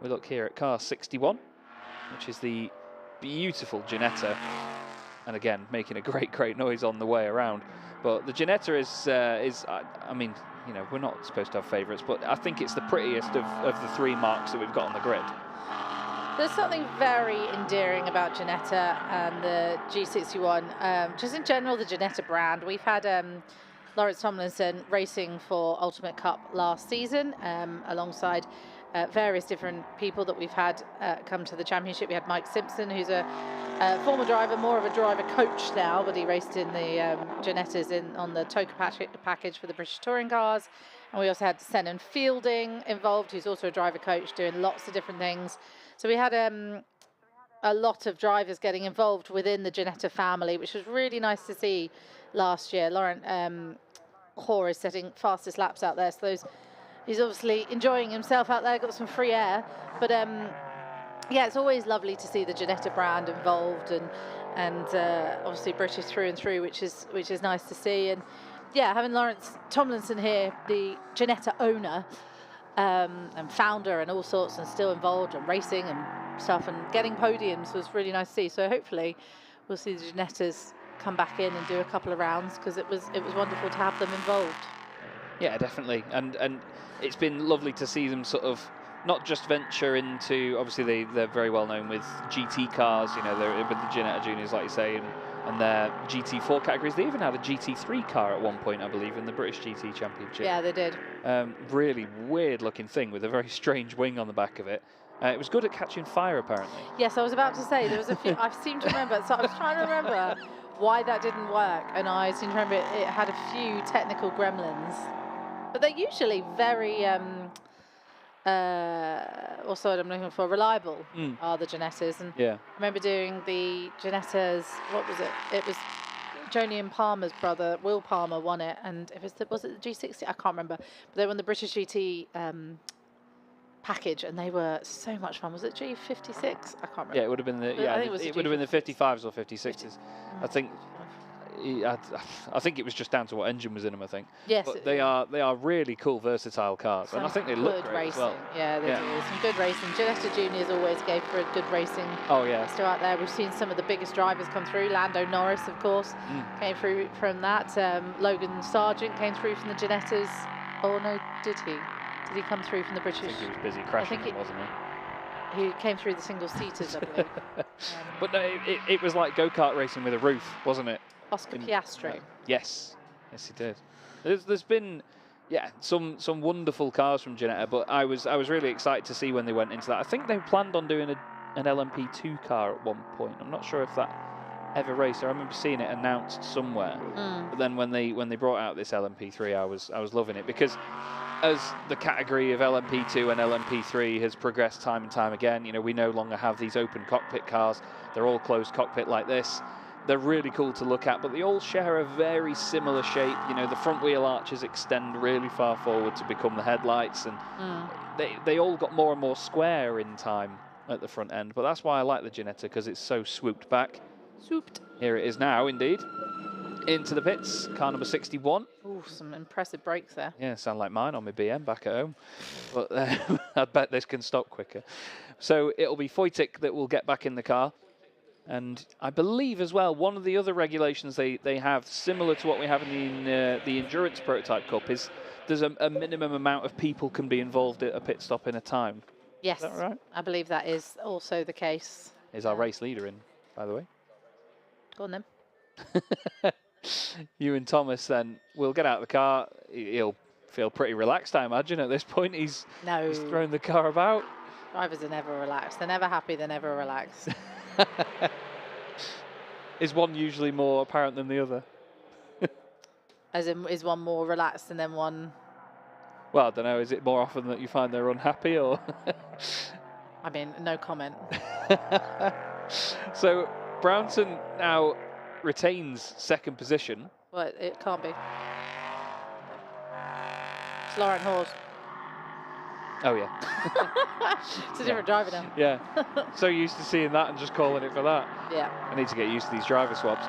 We look here at car 61, which is the beautiful Ginetta. And again, making a great noise on the way around. But the Ginetta is I mean, you know, we're not supposed to have favourites, but I think it's the prettiest of the three marks that we've got on the grid. There's something very endearing about Ginetta and the G61. Just in general, the Ginetta brand. We've had Lawrence Tomlinson racing for Ultimate Cup last season, alongside various different people that we've had come to the championship. We had Mike Simpson, who's a former driver, more of a driver coach now, but he raced in the Ginettas on the Toka package for the British Touring Cars. And we also had Senan Fielding involved, who's also a driver coach, doing lots of different things. So we had a lot of drivers getting involved within the Ginetta family, which was really nice to see last year. Laurent Hoare is setting fastest laps out there, so he's obviously enjoying himself out there, got some free air. But yeah, it's always lovely to see the Ginetta brand involved, and obviously British through and through, which is nice to see. And yeah, having Lawrence Tomlinson here, the Ginetta owner and founder and all sorts, and still involved and racing and stuff and getting podiums, was really nice to see. So hopefully we'll see the Ginettas come back in and do a couple of rounds, because it was wonderful to have them involved. Yeah, definitely, and it's been lovely to see them sort of not just venture into, obviously they're very well known with GT cars, you know, they're with the Ginetta Juniors, like you say, and their GT4 categories. They even had a GT3 car at one point, I believe, in the British GT Championship. Yeah, they did. Really weird looking thing with a very strange wing on the back of it. It was good at catching fire, apparently. Yes, I was about to say, there was a few, I seem to remember, so I was trying to remember why that didn't work, and I seem to remember it had a few technical gremlins. But they're usually very, what's the word I'm looking for, reliable, are the Ginettas. And yeah. I remember doing the Ginettas, what was it? It was Joni and Palmer's brother, Will Palmer, won it, and it was it the G60? I can't remember. But they won the British GT package, and they were so much fun. Was it G56? I can't remember. Yeah, it would have been the it would have been the 55s or 56s. I think. I think it was just down to what engine was in them, I think. Yes. But they are really cool, versatile cars, and I think they look great racing as well. Yeah, they do. Some good racing. Ginetta Juniors always gave for a good racing. Oh yeah. Still out there. We've seen some of the biggest drivers come through. Lando Norris, of course, came through from that. Logan Sargent came through from the Ginettas. Oh no, did he? Did he come through from the British? I think he was busy crashing, wasn't he? He came through the single seaters, I believe. But no, it was like go-kart racing with a roof, wasn't it? Oscar Piastri. Yes, he did. There's been, some wonderful cars from Ginetta, but I was really excited to see when they went into that. I think they planned on doing an LMP2 car at one point. I'm not sure if that ever raced. I remember seeing it announced somewhere. But then when they brought out this LMP3, I was loving it, because as the category of LMP2 and LMP3 has progressed time and time again, you know, we no longer have these open cockpit cars. They're all closed cockpit like this. They're really cool to look at, but they all share a very similar shape. You know, the front wheel arches extend really far forward to become the headlights, and they all got more and more square in time at the front end. But that's why I like the Ginetta, because it's so swooped back. Swooped. Here it is now, indeed. Into the pits, car number 61. Ooh, some impressive brakes there. Yeah, sound like mine on my BM back at home. But I bet this can stop quicker. So it'll be Foytik that will get back in the car. And I believe as well, one of the other regulations they have, similar to what we have in the Endurance Prototype Cup, is there's a minimum amount of people can be involved at a pit stop in a time. Yes, is that right? I believe that is also the case. Is our race leader in, by the way? Go on then. Ewan Thomas then will get out of the car. He'll feel pretty relaxed, I imagine, at this point. He's throwing the car about. Drivers are never relaxed. They're never happy. They're never relaxed. Is one usually more apparent than the other? As in, is one more relaxed and then one... Well, I don't know. Is it more often that you find they're unhappy, or...? I mean, no comment. So, Brownson now retains second position. Well, it can't be. It's Laurent Horse. Oh, yeah. It's a different driver now. Yeah. So used to seeing that and just calling it for that. Yeah. I need to get used to these driver swaps.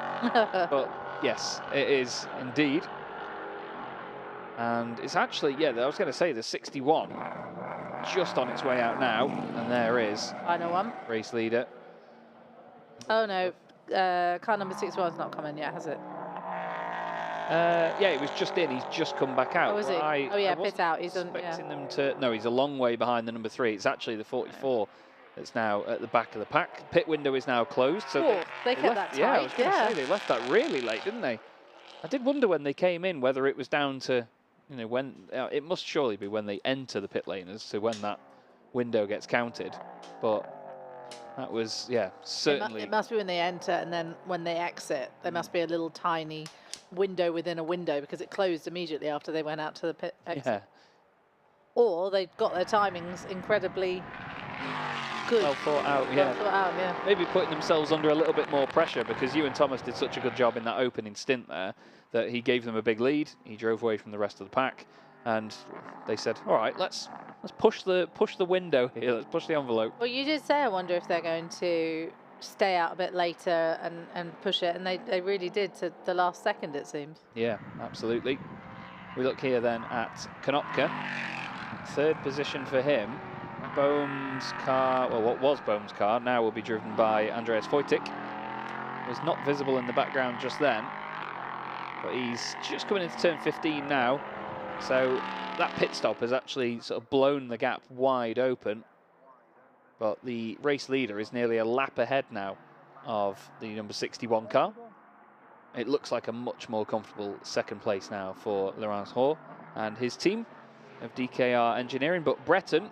But, yes, it is indeed. And it's actually, I was going to say, the 61 just on its way out now. And there is Final one. Race leader. Oh, no. Car number 61's not coming yet, has it? Yeah, it was just in. He's just come back out. Oh, is he? Pit out. He's expecting them to. No, he's a long way behind the number 3. It's actually the 44 that's now at the back of the pack. Pit window is now closed. So they kept that tight. Yeah, I was going to say they left that really late, didn't they? I did wonder when they came in whether it was down to, you know, when it must surely be when they enter the pit lane as to when that window gets counted. But that was, yeah, certainly. It must be when they enter, and then when they exit, there must be a little tiny window within a window, because it closed immediately after they went out to the pit exit. Yeah. Or they got their timings incredibly good. Well thought out, yeah. Well thought out, yeah. Maybe putting themselves under a little bit more pressure, because Ewan Thomas did such a good job in that opening stint there that he gave them a big lead. He drove away from the rest of the pack, and they said, all right, let's push the window here, let's push the envelope. Well, you did say, I wonder if they're going to stay out a bit later and push it, and they really did to the last second, it seems. Yeah, absolutely. We look here then at Konopka. Third position for him. Boehm's car, well, what was Boehm's car, now will be driven by Andreas Vojtic. Was not visible in the background just then, but he's just coming into turn 15 now. So that pit stop has actually sort of blown the gap wide open. But the race leader is nearly a lap ahead now of the number 61 car. It looks like a much more comfortable second place now for Laurence Hoare and his team of DKR Engineering. But Breton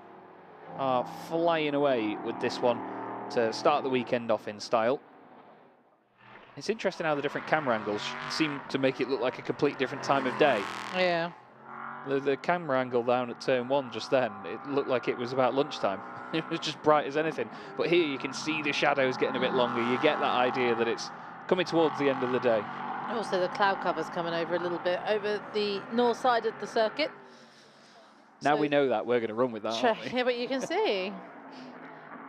are flying away with this one to start the weekend off in style. It's interesting how the different camera angles seem to make it look like a complete different time of day. Yeah. The camera angle down at turn 1 just then, it looked like it was about lunchtime. It was just bright as anything. But here you can see the shadows getting a bit longer. You get that idea that it's coming towards the end of the day. Also, the cloud cover's coming over a little bit over the north side of the circuit. Now So we know that, we're going to run with that, aren't we? Yeah, but you can see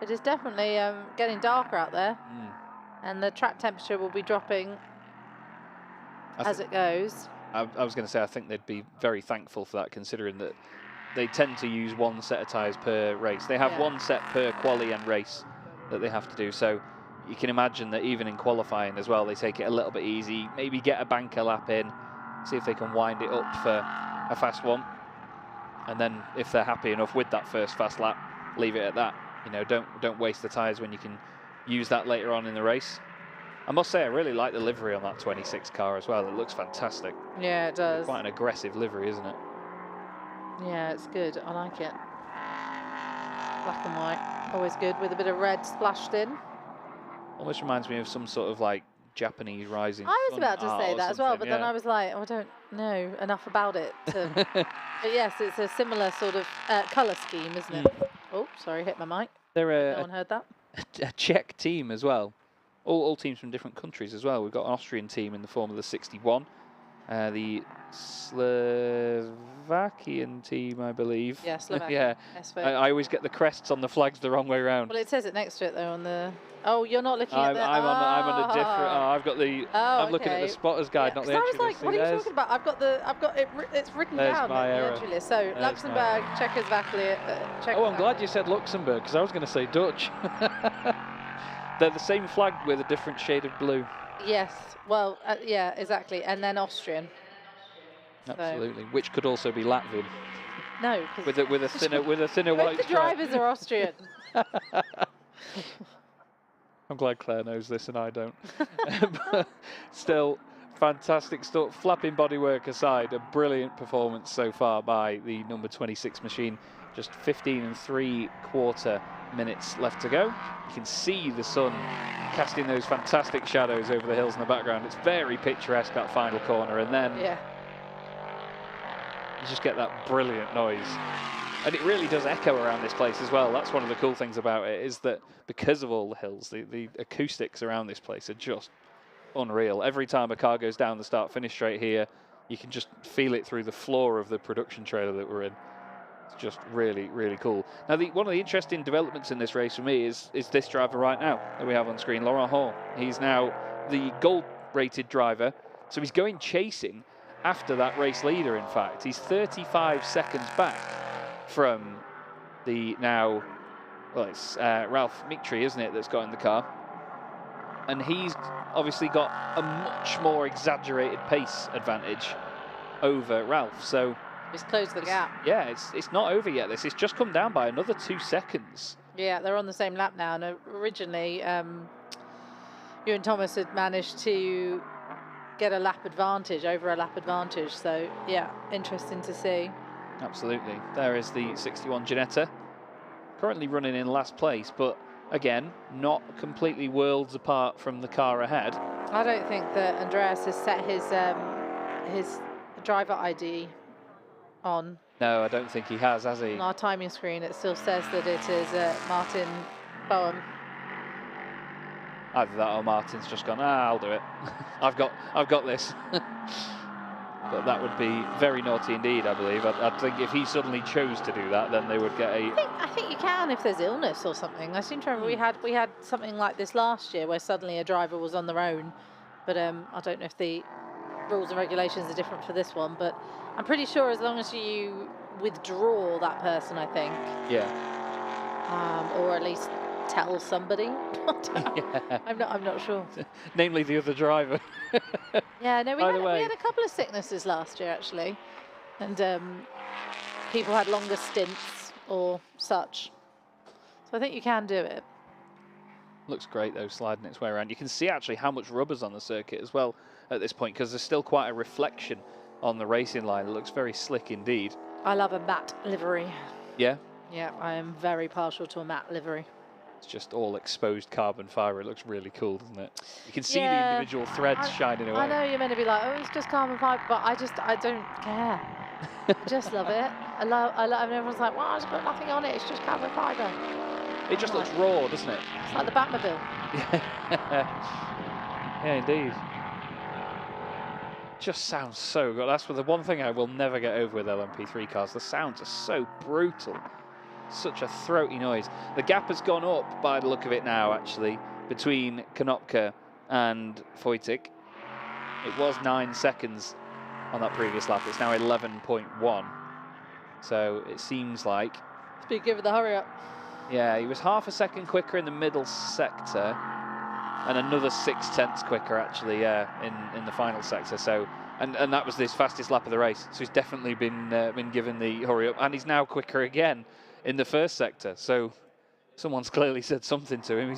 it is definitely getting darker out there, and the track temperature will be dropping as it goes. I was going to say, I think they'd be very thankful for that, considering that they tend to use one set of tyres per race. They have one set per quali and race that they have to do. So you can imagine that even in qualifying as well, they take it a little bit easy, maybe get a banker lap in, see if they can wind it up for a fast one. And then if they're happy enough with that first fast lap, leave it at that. You know, don't waste the tyres when you can use that later on in the race. I must say, I really like the livery on that 26 car as well. It looks fantastic. Yeah, it does. Quite an aggressive livery, isn't it? Yeah, it's good. I like it. Black and white, always good, with a bit of red splashed in. Almost reminds me of some sort of like Japanese rising I was sun about to art say or that as well, but something, then I was like, oh, I don't know enough about it. But yes, it's a similar sort of colour scheme, isn't it? Oh, sorry, hit my mic. They're No one heard that. a Czech team as well. All teams from different countries as well. We've got an Austrian team in the form of the 61. The Slovakian team, I believe. Yeah, Slovakia. Yeah, I always get the crests on the flags the wrong way around. Well, it says it next to it though on the. Oh, you're not looking at the. I'm on a different. I've got the. Oh, I'm looking at the spotter's guide, not the I entry was like, list. what are you talking about? I've got it. It's written There's down my at the error. entry list. So There's Luxembourg, Czechoslovakia. Oh, I'm glad you said Luxembourg, because I was going to say Dutch. They're the same flag with a different shade of blue. Yes. Well, yeah, exactly. And then Austrian. Absolutely, which could also be Latvian. No, with a thinner white the stripe. drivers are Austrian. I'm glad Claire knows this and I don't. But still, fantastic stuff. Flapping bodywork aside, a brilliant performance so far by the number 26 machine. Just 15 3/4 minutes left to go. You can see the sun casting those fantastic shadows over the hills in the background. It's very picturesque, that final corner, and then you just get that brilliant noise. And it really does echo around this place as well. That's one of the cool things about it, is that because of all the hills, the acoustics around this place are just unreal. Every time a car goes down the start-finish straight here, you can just feel it through the floor of the production trailer that we're in. It's just really, really cool. Now, one of the interesting developments in this race for me is this driver right now that we have on screen, Laurent Hoare. He's now the gold-rated driver, so he's going chasing after that race leader, in fact. He's 35 seconds back from the now, well, it's Ralph Mictry, isn't it, that's got in the car. And he's obviously got a much more exaggerated pace advantage over Ralph. So he's closed the gap. Yeah, it's not over yet. It's just come down by another 2 seconds. Yeah, they're on the same lap now. And originally, Ewan Thomas had managed to get a lap advantage, over a lap advantage. So yeah, interesting to see. Absolutely. There is the 61 Ginetta, currently running in last place, but again, not completely worlds apart from the car ahead. I don't think that Andreas has set his driver ID on. No, I don't think he has he? On our timing screen, it still says that it is Martin Bowen. Either that or Martin's just gone, I'll do it. I've got this. But that would be very naughty indeed, I believe. I think if he suddenly chose to do that, then they would get a... I think you can if there's illness or something. I seem to remember we had something like this last year where suddenly a driver was on their own. But I don't know if the rules and regulations are different for this one. But I'm pretty sure as long as you withdraw that person, I think. Yeah. Or at least tell somebody. Yeah. I'm not sure. Namely the other driver. Yeah, no, we had a couple of sicknesses last year actually, and people had longer stints or such. So I think you can do it. Looks great though, sliding its way around. You can see actually how much rubber's on the circuit as well at this point, because there's still quite a reflection on the racing line. It looks very slick indeed. I love a matte livery. Yeah? Yeah, I am very partial to a matte livery. It's just all exposed carbon fibre. It looks really cool, doesn't it? You can see the individual threads shining away. I know you're meant to be like, oh, it's just carbon fibre, but I don't care. I just love it. I love, and everyone's like, well, I've got nothing on it. It's just carbon fibre. It just looks raw, doesn't it? It's like the Batmobile. Yeah, indeed. Just sounds so good. That's the one thing I will never get over with LMP3 cars. The sounds are so brutal. Such a throaty noise. The gap has gone up by the look of it now, actually, between Konopka and Wojcik. It was 9 seconds on that previous lap. It's now 11.1. So it seems like... It's been given the hurry up. Yeah, he was half a second quicker in the middle sector and another 0.6 quicker, actually, in the final sector. So, and that was his fastest lap of the race. So he's definitely been given the hurry up, and he's now quicker again in the first sector. So someone's clearly said something to him.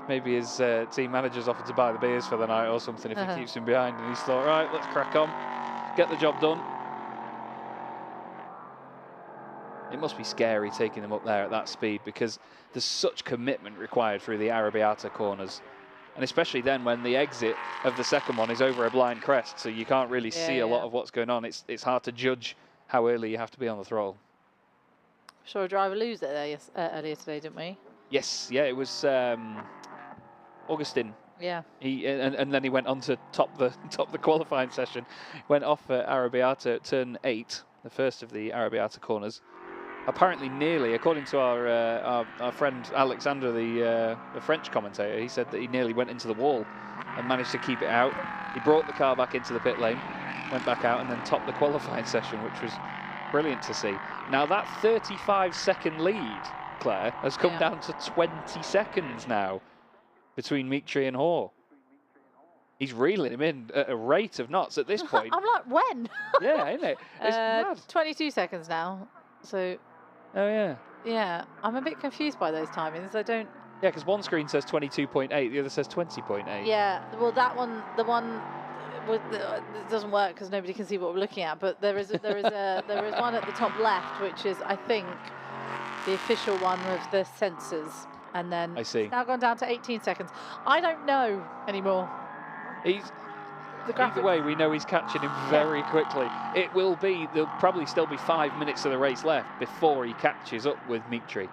Maybe his team manager's offered to buy the beers for the night or something if he keeps him behind, and he's thought, right, let's crack on, get the job done. It must be scary taking them up there at that speed, because there's such commitment required through the Arrabbiata corners, and especially then when the exit of the second one is over a blind crest, so you can't really see a lot of what's going on. It's hard to judge how early you have to be on the throttle. Saw a driver lose it there earlier today, didn't we? Yes, yeah, it was Augustin. Yeah. He and then he went on to top the qualifying session. Went off at Arrabbiata at turn 8, the first of the Arrabbiata corners. Apparently, nearly, according to our friend Alexander, the French commentator, he said that he nearly went into the wall and managed to keep it out. He brought the car back into the pit lane, went back out, and then topped the qualifying session, which was brilliant to see. Now that 35-second lead, Claire, has come down to 20 seconds now between Mitri and Hoare. He's reeling him in at a rate of knots at this point. I'm like, when? Yeah, isn't it? It's mad. 22 seconds now. So. Oh yeah. Yeah, I'm a bit confused by those timings. I don't. Yeah, because one screen says 22.8, the other says 20.8. Yeah, well, that one, the one. It doesn't work because nobody can see what we're looking at, but there is one at the top left, which is, I think, the official one with the sensors, and then I see. It's now gone down to 18 seconds. I don't know anymore. Either way, we know he's catching him very quickly. There'll probably still be 5 minutes of the race left before he catches up with Mitri.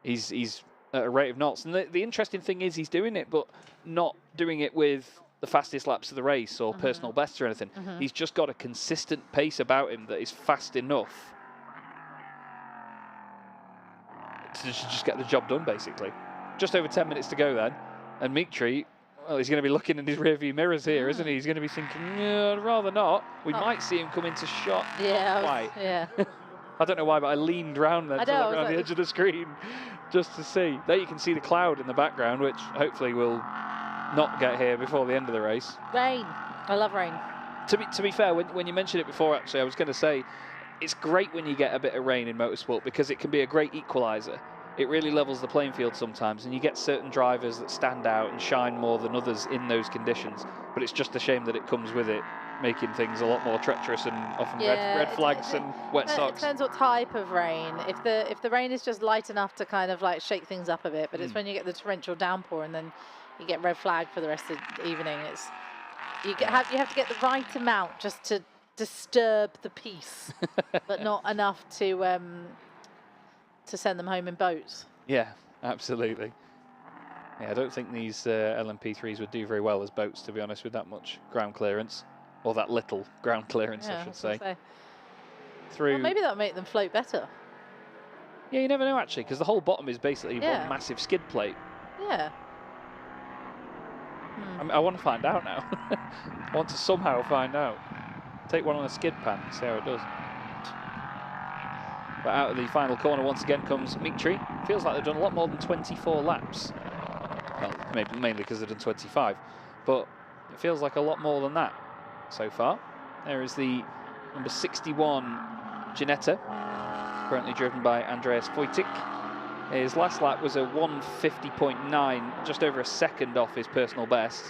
He's at a rate of knots, and the interesting thing is he's doing it, but not doing it with the fastest laps of the race or personal bests or anything. He's just got a consistent pace about him that is fast enough to just get the job done, basically. Just over 10 minutes to go then, and Mitri, well, he's going to be looking in his rearview mirrors here, isn't he? He's going to be thinking, yeah, I'd rather not. We might see him come into shot. Yeah, yeah. I don't know why, but I leaned round then to look around the edge of the screen just to see. There you can see the cloud in the background, which hopefully will not get here before the end of the race. Rain. I love rain. To be fair, when you mentioned it before, actually, I was going to say, it's great when you get a bit of rain in motorsport because it can be a great equaliser. it really levels the playing field sometimes, and you get certain drivers that stand out and shine more than others in those conditions. But it's just a shame that it comes with it making things a lot more treacherous and often red flags and wet socks. It depends what type of rain. If the rain is just light enough to kind of like shake things up a bit, but it's when you get the torrential downpour and then you get red flag for the rest of the evening. You have to get the right amount just to disturb the peace, but not enough to send them home in boats. Yeah, absolutely. Yeah, I don't think these LMP3s would do very well as boats, to be honest, with that much ground clearance. Or that little ground clearance, I should say. Well, maybe that'll make them float better. Yeah, you never know, actually, because the whole bottom is basically one massive skid plate. Yeah. I want to find out now. I want to somehow find out. Take one on a skid pan and see how it does. But out of the final corner, once again, comes Mitri. Feels like they've done a lot more than 24 laps. Well, maybe mainly because they've done 25. But it feels like a lot more than that so far. There is the number 61 Ginetta, currently driven by Andreas Vojtic. His last lap was a 1:50.9, just over a second off his personal best.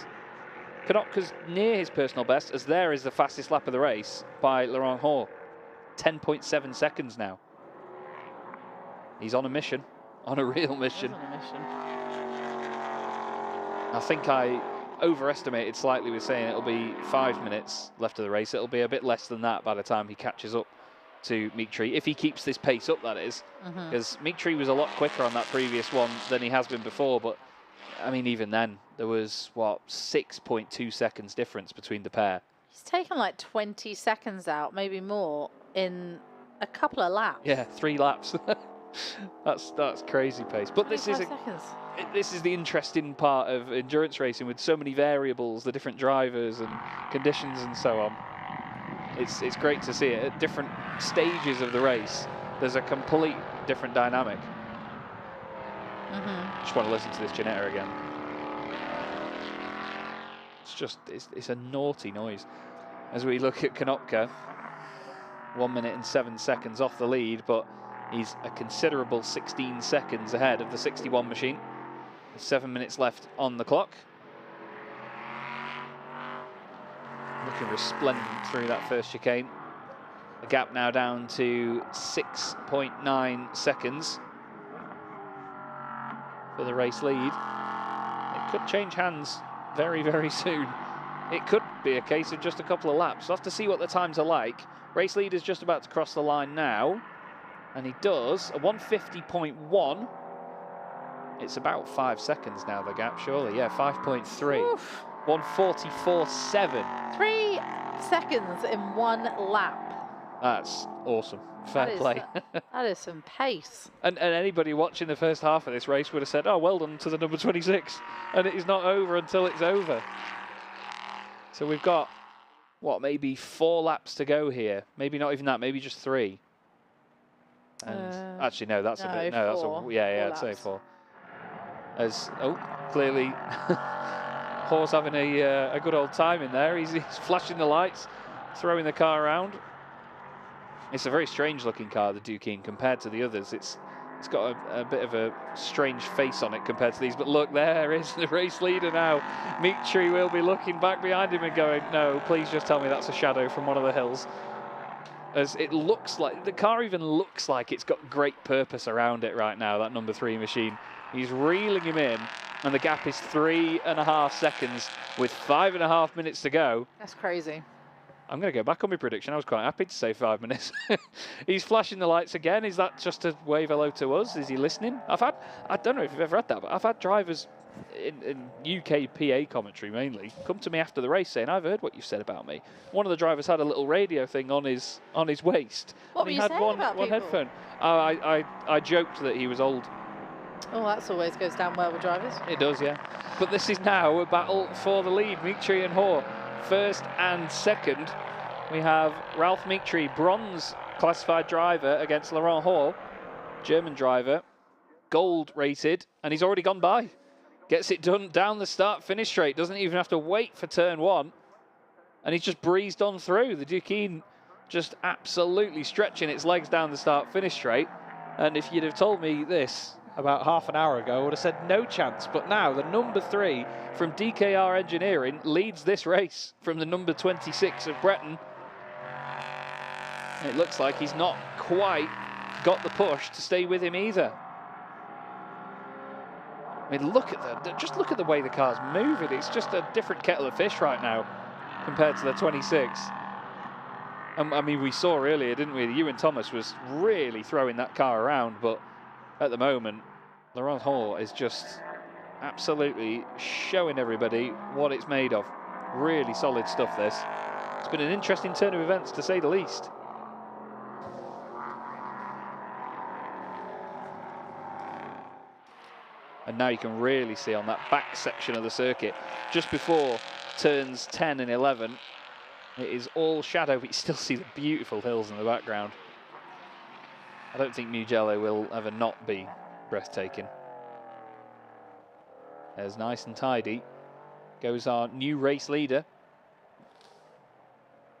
Konopka's near his personal best, as there is the fastest lap of the race by Laurent Hall. 10.7 seconds now. He's on a mission, on a real mission. On a mission. I think I overestimated slightly with saying it'll be 5 minutes left of the race. It'll be a bit less than that by the time he catches up to Mitri, if he keeps this pace up, that is. Because Mitri was a lot quicker on that previous one than he has been before, but I mean, even then, there was, what, 6.2 seconds difference between the pair. He's taken like 20 seconds out, maybe more, in a couple of laps. Yeah, 3 laps. That's crazy pace. But this is the interesting part of endurance racing, with so many variables, the different drivers and conditions and so on. It's great to see it at different stages of the race. There's a complete different dynamic. Just want to listen to this Ginetta again. It's a naughty noise. As we look at Konopka, 1 minute and 7 seconds off the lead, but he's a considerable 16 seconds ahead of the 61 machine. 7 minutes left on the clock. Looking resplendent through that first chicane. The gap now down to 6.9 seconds for the race lead. It could change hands very, very soon. It could be a case of just a couple of laps. We'll have to see what the times are like. Race lead is just about to cross the line now, and he does a 1:50.1. It's about 5 seconds now, the gap, surely. Yeah, 5.3. 1:44.7. 3 seconds in 1 lap. That's awesome. Fair play. That is some pace. And anybody watching the first half of this race would have said, oh, well done to the number 26. And it is not over until it's over. So we've got, what, maybe 4 laps to go here. Maybe not even that, maybe just 3. And actually, no, that's a bit. No, 4. That's yeah, I'd say 4. As, clearly, Hor's having a good old time in there. He's flashing the lights, throwing the car around. It's a very strange looking car, the Duqueine, compared to the others. It's got a bit of a strange face on it compared to these. But look, there is the race leader now. Mitri will be looking back behind him and going, no, please just tell me that's a shadow from one of the hills. As it looks like, the car even looks like it's got great purpose around it right now, that number 3 machine. He's reeling him in, and the gap is 3.5 seconds with 5.5 minutes to go. That's crazy. I'm going to go back on my prediction. I was quite happy to say 5 minutes. He's flashing the lights again. Is that just to wave hello to us? Is he listening? I don't know if you've ever had that, but I've had drivers in UK PA commentary mainly come to me after the race saying, I've heard what you said about me. One of the drivers had a little radio thing on his waist. What were you saying about one headphone. I joked that he was old. Oh, that always goes down well with drivers. It does, yeah. But this is now a battle for the lead. Mitri and Hor, first and second. We have Ralph Mitri, bronze classified driver, against Laurent Hor, German driver, gold rated, and he's already gone by. Gets it done down the start-finish straight, doesn't even have to wait for turn 1. And he's just breezed on through. The Duqueine just absolutely stretching its legs down the start-finish straight. And if you'd have told me this about half an hour ago, I would have said no chance. But now the number 3 from DKR Engineering leads this race from the number 26 of Breton. It looks like he's not quite got the push to stay with him either. I mean, just look at the way the car's moving. It's just a different kettle of fish right now compared to the 26. I mean, we saw earlier, didn't we? Ewan Thomas was really throwing that car around, but at the moment, Laurent Hall is just absolutely showing everybody what it's made of. Really solid stuff, this. It's been an interesting turn of events, to say the least. And now you can really see on that back section of the circuit, just before turns 10 and 11, it is all shadow, but you still see the beautiful hills in the background. I don't think Mugello will ever not be breathtaking. There's nice and tidy. Goes our new race leader.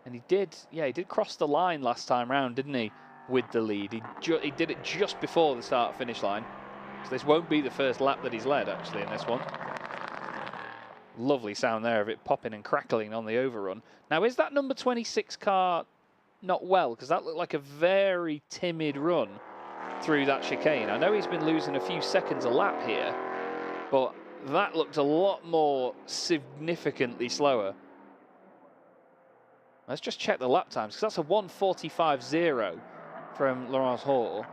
And he did cross the line last time round, didn't he, with the lead. He did it just before the start-finish line. So this won't be the first lap that he's led, actually, in this one. Lovely sound there of it popping and crackling on the overrun. Now, is that number 26 car not well? Because that looked like a very timid run through that chicane. I know he's been losing a few seconds a lap here, but that looked a lot more significantly slower. Let's just check the lap times, because that's a 1:45.0 from Laurent Hall.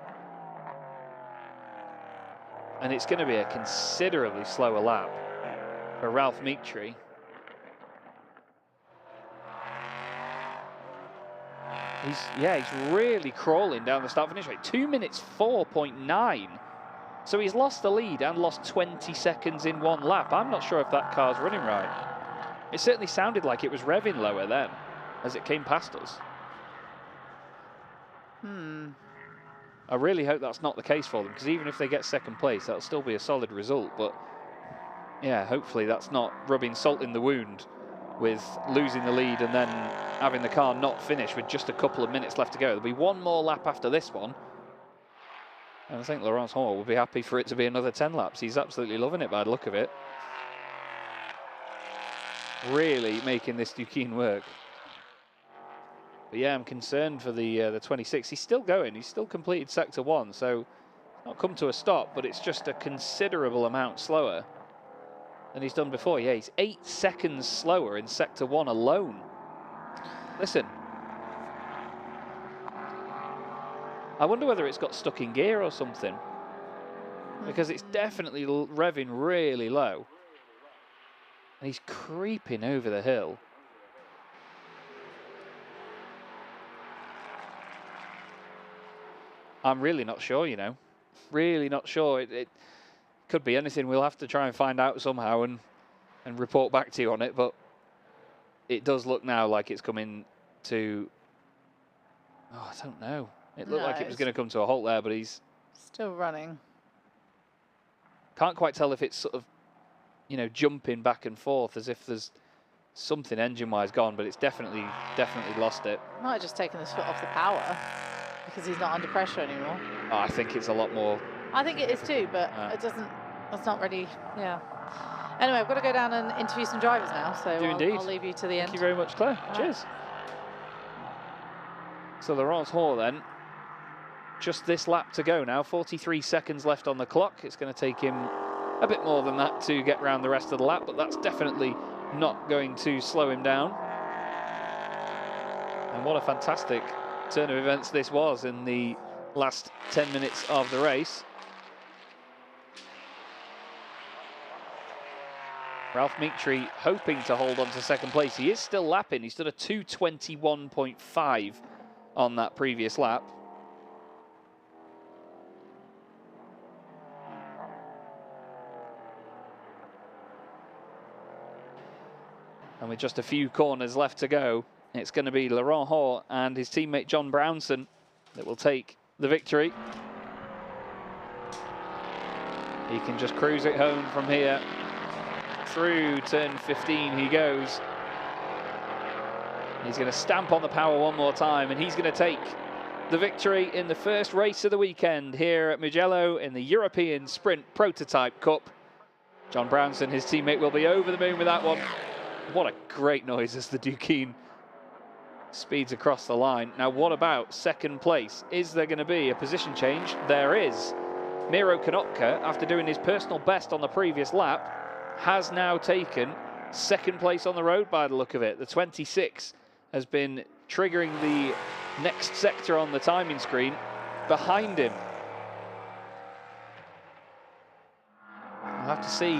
And it's going to be a considerably slower lap for Ralph Meektree. He's really crawling down the start-finish rate. 2 minutes 4.9. So he's lost the lead and lost 20 seconds in one lap. I'm not sure if that car's running right. It certainly sounded like it was revving lower then, as it came past us. I really hope that's not the case for them, because even if they get second place, that'll still be a solid result. But yeah, hopefully that's not rubbing salt in the wound with losing the lead and then having the car not finish with just a couple of minutes left to go. There'll be one more lap after this one. And I think Laurent Hall will be happy for it to be another 10 laps. He's absolutely loving it by the look of it. Really making this Duqueine work. But yeah, I'm concerned for the 26. He's still going. He's still completed Sector 1, so not come to a stop, but it's just a considerable amount slower than he's done before. Yeah, he's 8 seconds slower in Sector 1 alone. Listen. I wonder whether it's got stuck in gear or something, because it's definitely revving really low. And he's creeping over the hill. I'm really not sure, you know. Really not sure. It could be anything. We'll have to try and find out somehow and report back to you on it. But it does look now like it's coming to... Oh, I don't know. It looked like it was going to come to a halt there, but he's... Still running. Can't quite tell if it's sort of, you know, jumping back and forth as if there's something engine-wise gone, but it's definitely lost it. Might have just taken his foot off the power, because he's not under pressure anymore. Oh, I think it's a lot more. I think it is too, but it doesn't. That's not really. Yeah. Anyway, I've got to go down and interview some drivers now, so I'll leave you to the end. Thank you very much, Claire. All Cheers. Right. So Laurent Hall then, just this lap to go now. 43 seconds left on the clock. It's going to take him a bit more than that to get around the rest of the lap, but that's definitely not going to slow him down. And what a fantastic turn of events this was in the last 10 minutes of the race. Ralph Meektree hoping to hold on to second place. He is still lapping. He's done a 2:21.5 on that previous lap. And with just a few corners left to go, it's going to be Laurent Hall and his teammate John Brownson that will take the victory. He can just cruise it home from here. Through turn 15 he goes. He's going to stamp on the power one more time, and he's going to take the victory in the first race of the weekend here at Mugello in the European Sprint Prototype Cup. John Brownson, his teammate, will be over the moon with that one. What a great noise as the Duqueine speeds across the line. Now, what about second place? Is there going to be a position change? There is. Miro Konopka, after doing his personal best on the previous lap, has now taken second place on the road by the look of it. The 26 has been triggering the next sector on the timing screen behind him. I'll have to see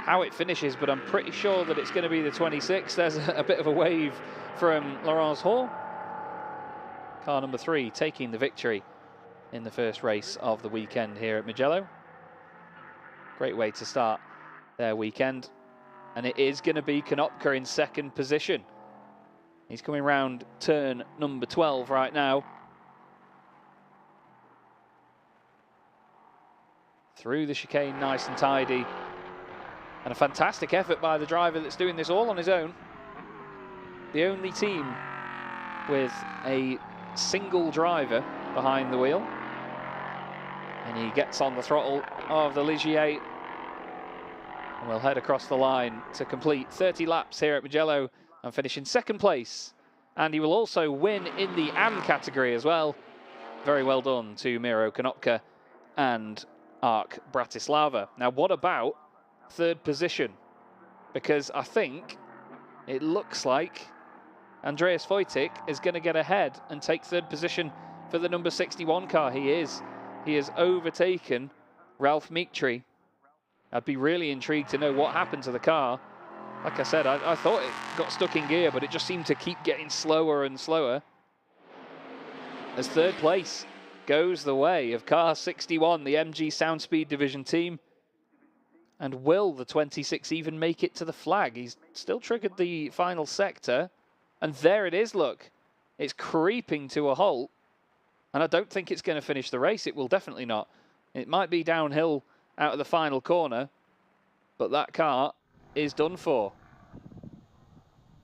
how it finishes, but I'm pretty sure that it's going to be the 26. There's a bit of a wave from Laurence Hall. Car number 3 taking the victory in the first race of the weekend here at Mugello. Great way to start their weekend. And it is going to be Konopka in second position. He's coming round turn number 12 right now. Through the chicane nice and tidy. And a fantastic effort by the driver that's doing this all on his own. The only team with a single driver behind the wheel. And he gets on the throttle of the Ligier. And we'll head across the line to complete 30 laps here at Mugello and finish in second place. And he will also win in the AM category as well. Very well done to Miro Konopka and Ark Bratislava. Now, what about third position? Because I think it looks like Andreas Wojcik is going to get ahead and take third position for the number 61 car. He is. He has overtaken Ralph Mitri. I'd be really intrigued to know what happened to the car. Like I said, I thought it got stuck in gear, but it just seemed to keep getting slower and slower. As third place goes the way of car 61, the MG Soundspeed Division team. And will the 26 even make it to the flag? He's still triggered the final sector. And there it is, look. It's creeping to a halt. And I don't think it's going to finish the race. It will definitely not. It might be downhill out of the final corner, but that car is done for.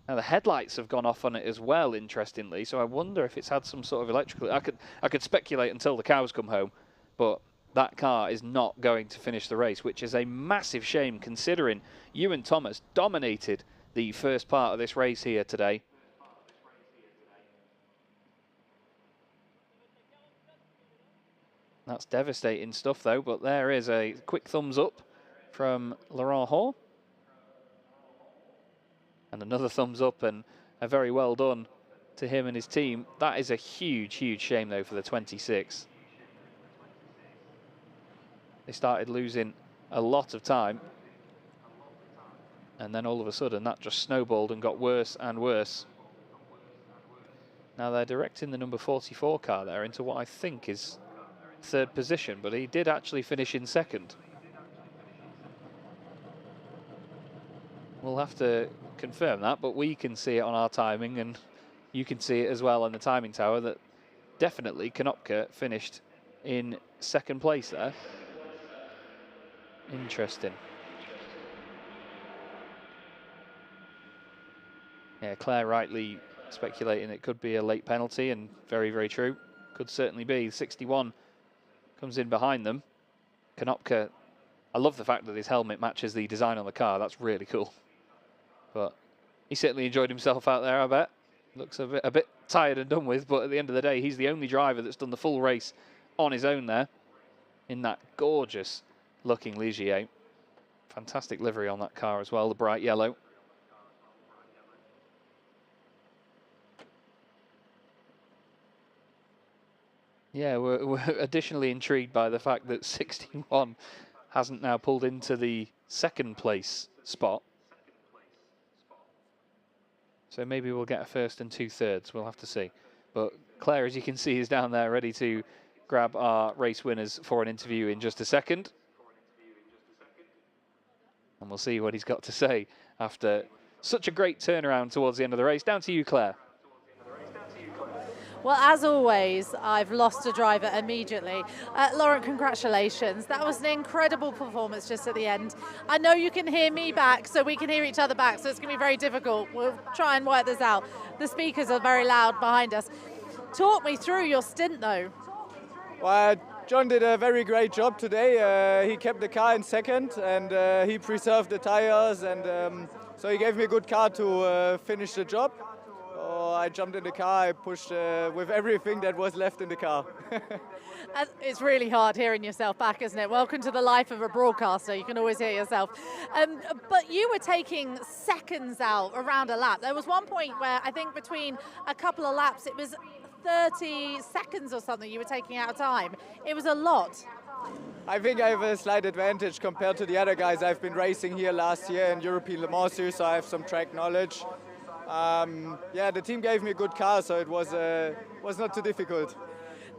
Now the headlights have gone off on it as well, interestingly, so I wonder if it's had some sort of electrical... I could speculate until the cows come home, but that car is not going to finish the race, which is a massive shame considering Ewan Thomas dominated the first part of this race here today. That's devastating stuff, though, but there is a quick thumbs up from Laurent Hall. And another thumbs up and a very well done to him and his team. That is a huge, huge shame, though, for the 26. They started losing a lot of time. And then all of a sudden, that just snowballed and got worse and worse. Now they're directing the number 44 car there into what I think is third position, but he did actually finish in second. We'll have to confirm that, but we can see it on our timing, and you can see it as well on the timing tower that definitely Konopka finished in second place there. Interesting. Yeah, Claire rightly speculating it could be a late penalty, and very, very true. Could certainly be. 61 comes in behind them. Konopka, I love the fact that his helmet matches the design on the car. That's really cool. But he certainly enjoyed himself out there, I bet. Looks a bit tired and done with, but at the end of the day, he's the only driver that's done the full race on his own there in that gorgeous looking Ligier. Fantastic livery on that car as well, the bright yellow. Yeah, we're additionally intrigued by the fact that 61 hasn't now pulled into the second place spot. So maybe we'll get a first and 2/3. We'll have to see. But Claire, as you can see, is down there ready to grab our race winners for an interview in just a second. And we'll see what he's got to say after such a great turnaround towards the end of the race. Down to you, Claire. Well, as always, I've lost a driver immediately. Laurent, congratulations. That was an incredible performance just at the end. I know you can hear me back, so we can hear each other back, so it's going to be very difficult. We'll try and work this out. The speakers are very loud behind us. Talk me through your stint though. Well, John did a very great job today. He kept the car in second and he preserved the tires, and so he gave me a good car to finish the job. So I jumped in the car, I pushed with everything that was left in the car. It's really hard hearing yourself back, isn't it? Welcome to the life of a broadcaster. You can always hear yourself. But you were taking seconds out around a lap. There was one point where I think between a couple of laps, it was 30 seconds or something you were taking out of time. It was a lot. I think I have a slight advantage compared to the other guys. I've been racing here last year in European Le Mans Series, so I have some track knowledge. Yeah, the team gave me a good car, so it was not too difficult.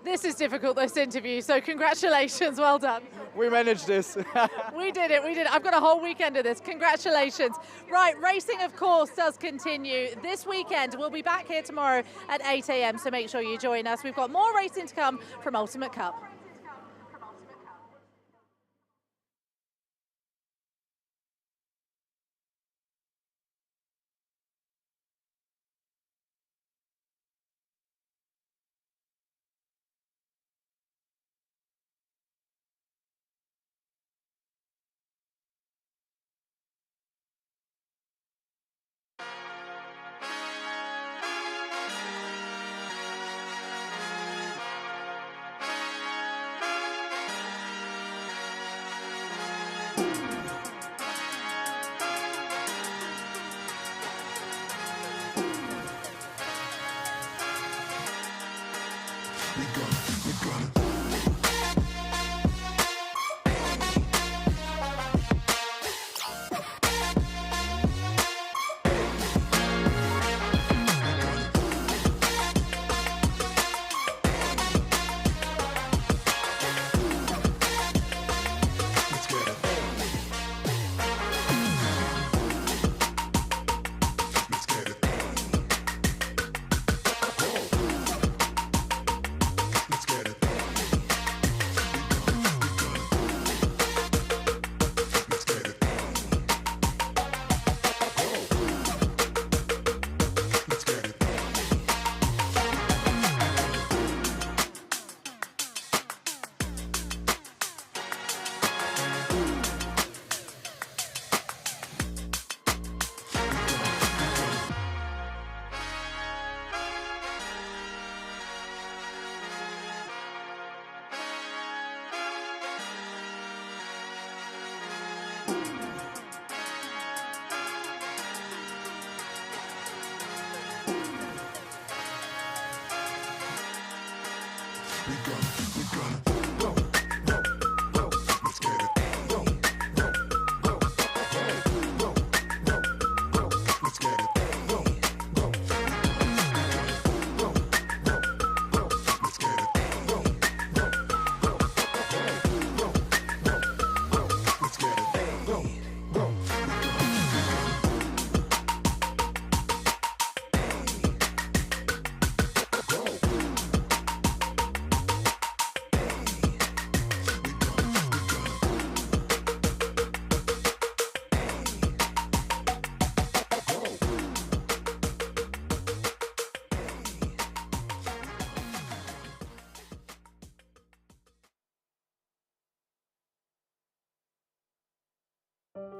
This is difficult, this interview, so congratulations, well done. We managed this. We did it. I've got a whole weekend of this. Congratulations. Right, racing, of course, does continue. This weekend, we'll be back here tomorrow at 8 a.m, so make sure you join us. We've got more racing to come from Ultimate Cup.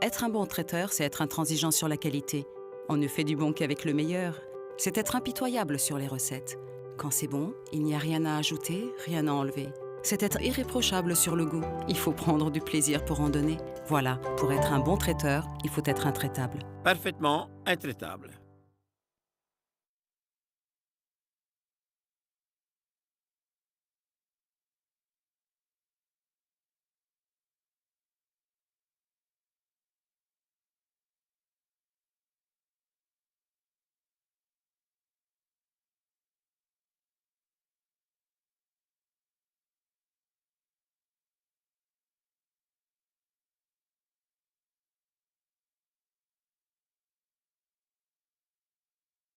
Être un bon traiteur, c'est être intransigeant sur la qualité. On ne fait du bon qu'avec le meilleur. C'est être impitoyable sur les recettes. Quand c'est bon, il n'y a rien à ajouter, rien à enlever. C'est être irréprochable sur le goût. Il faut prendre du plaisir pour en donner. Voilà, pour être un bon traiteur, il faut être intraitable. Parfaitement intraitable.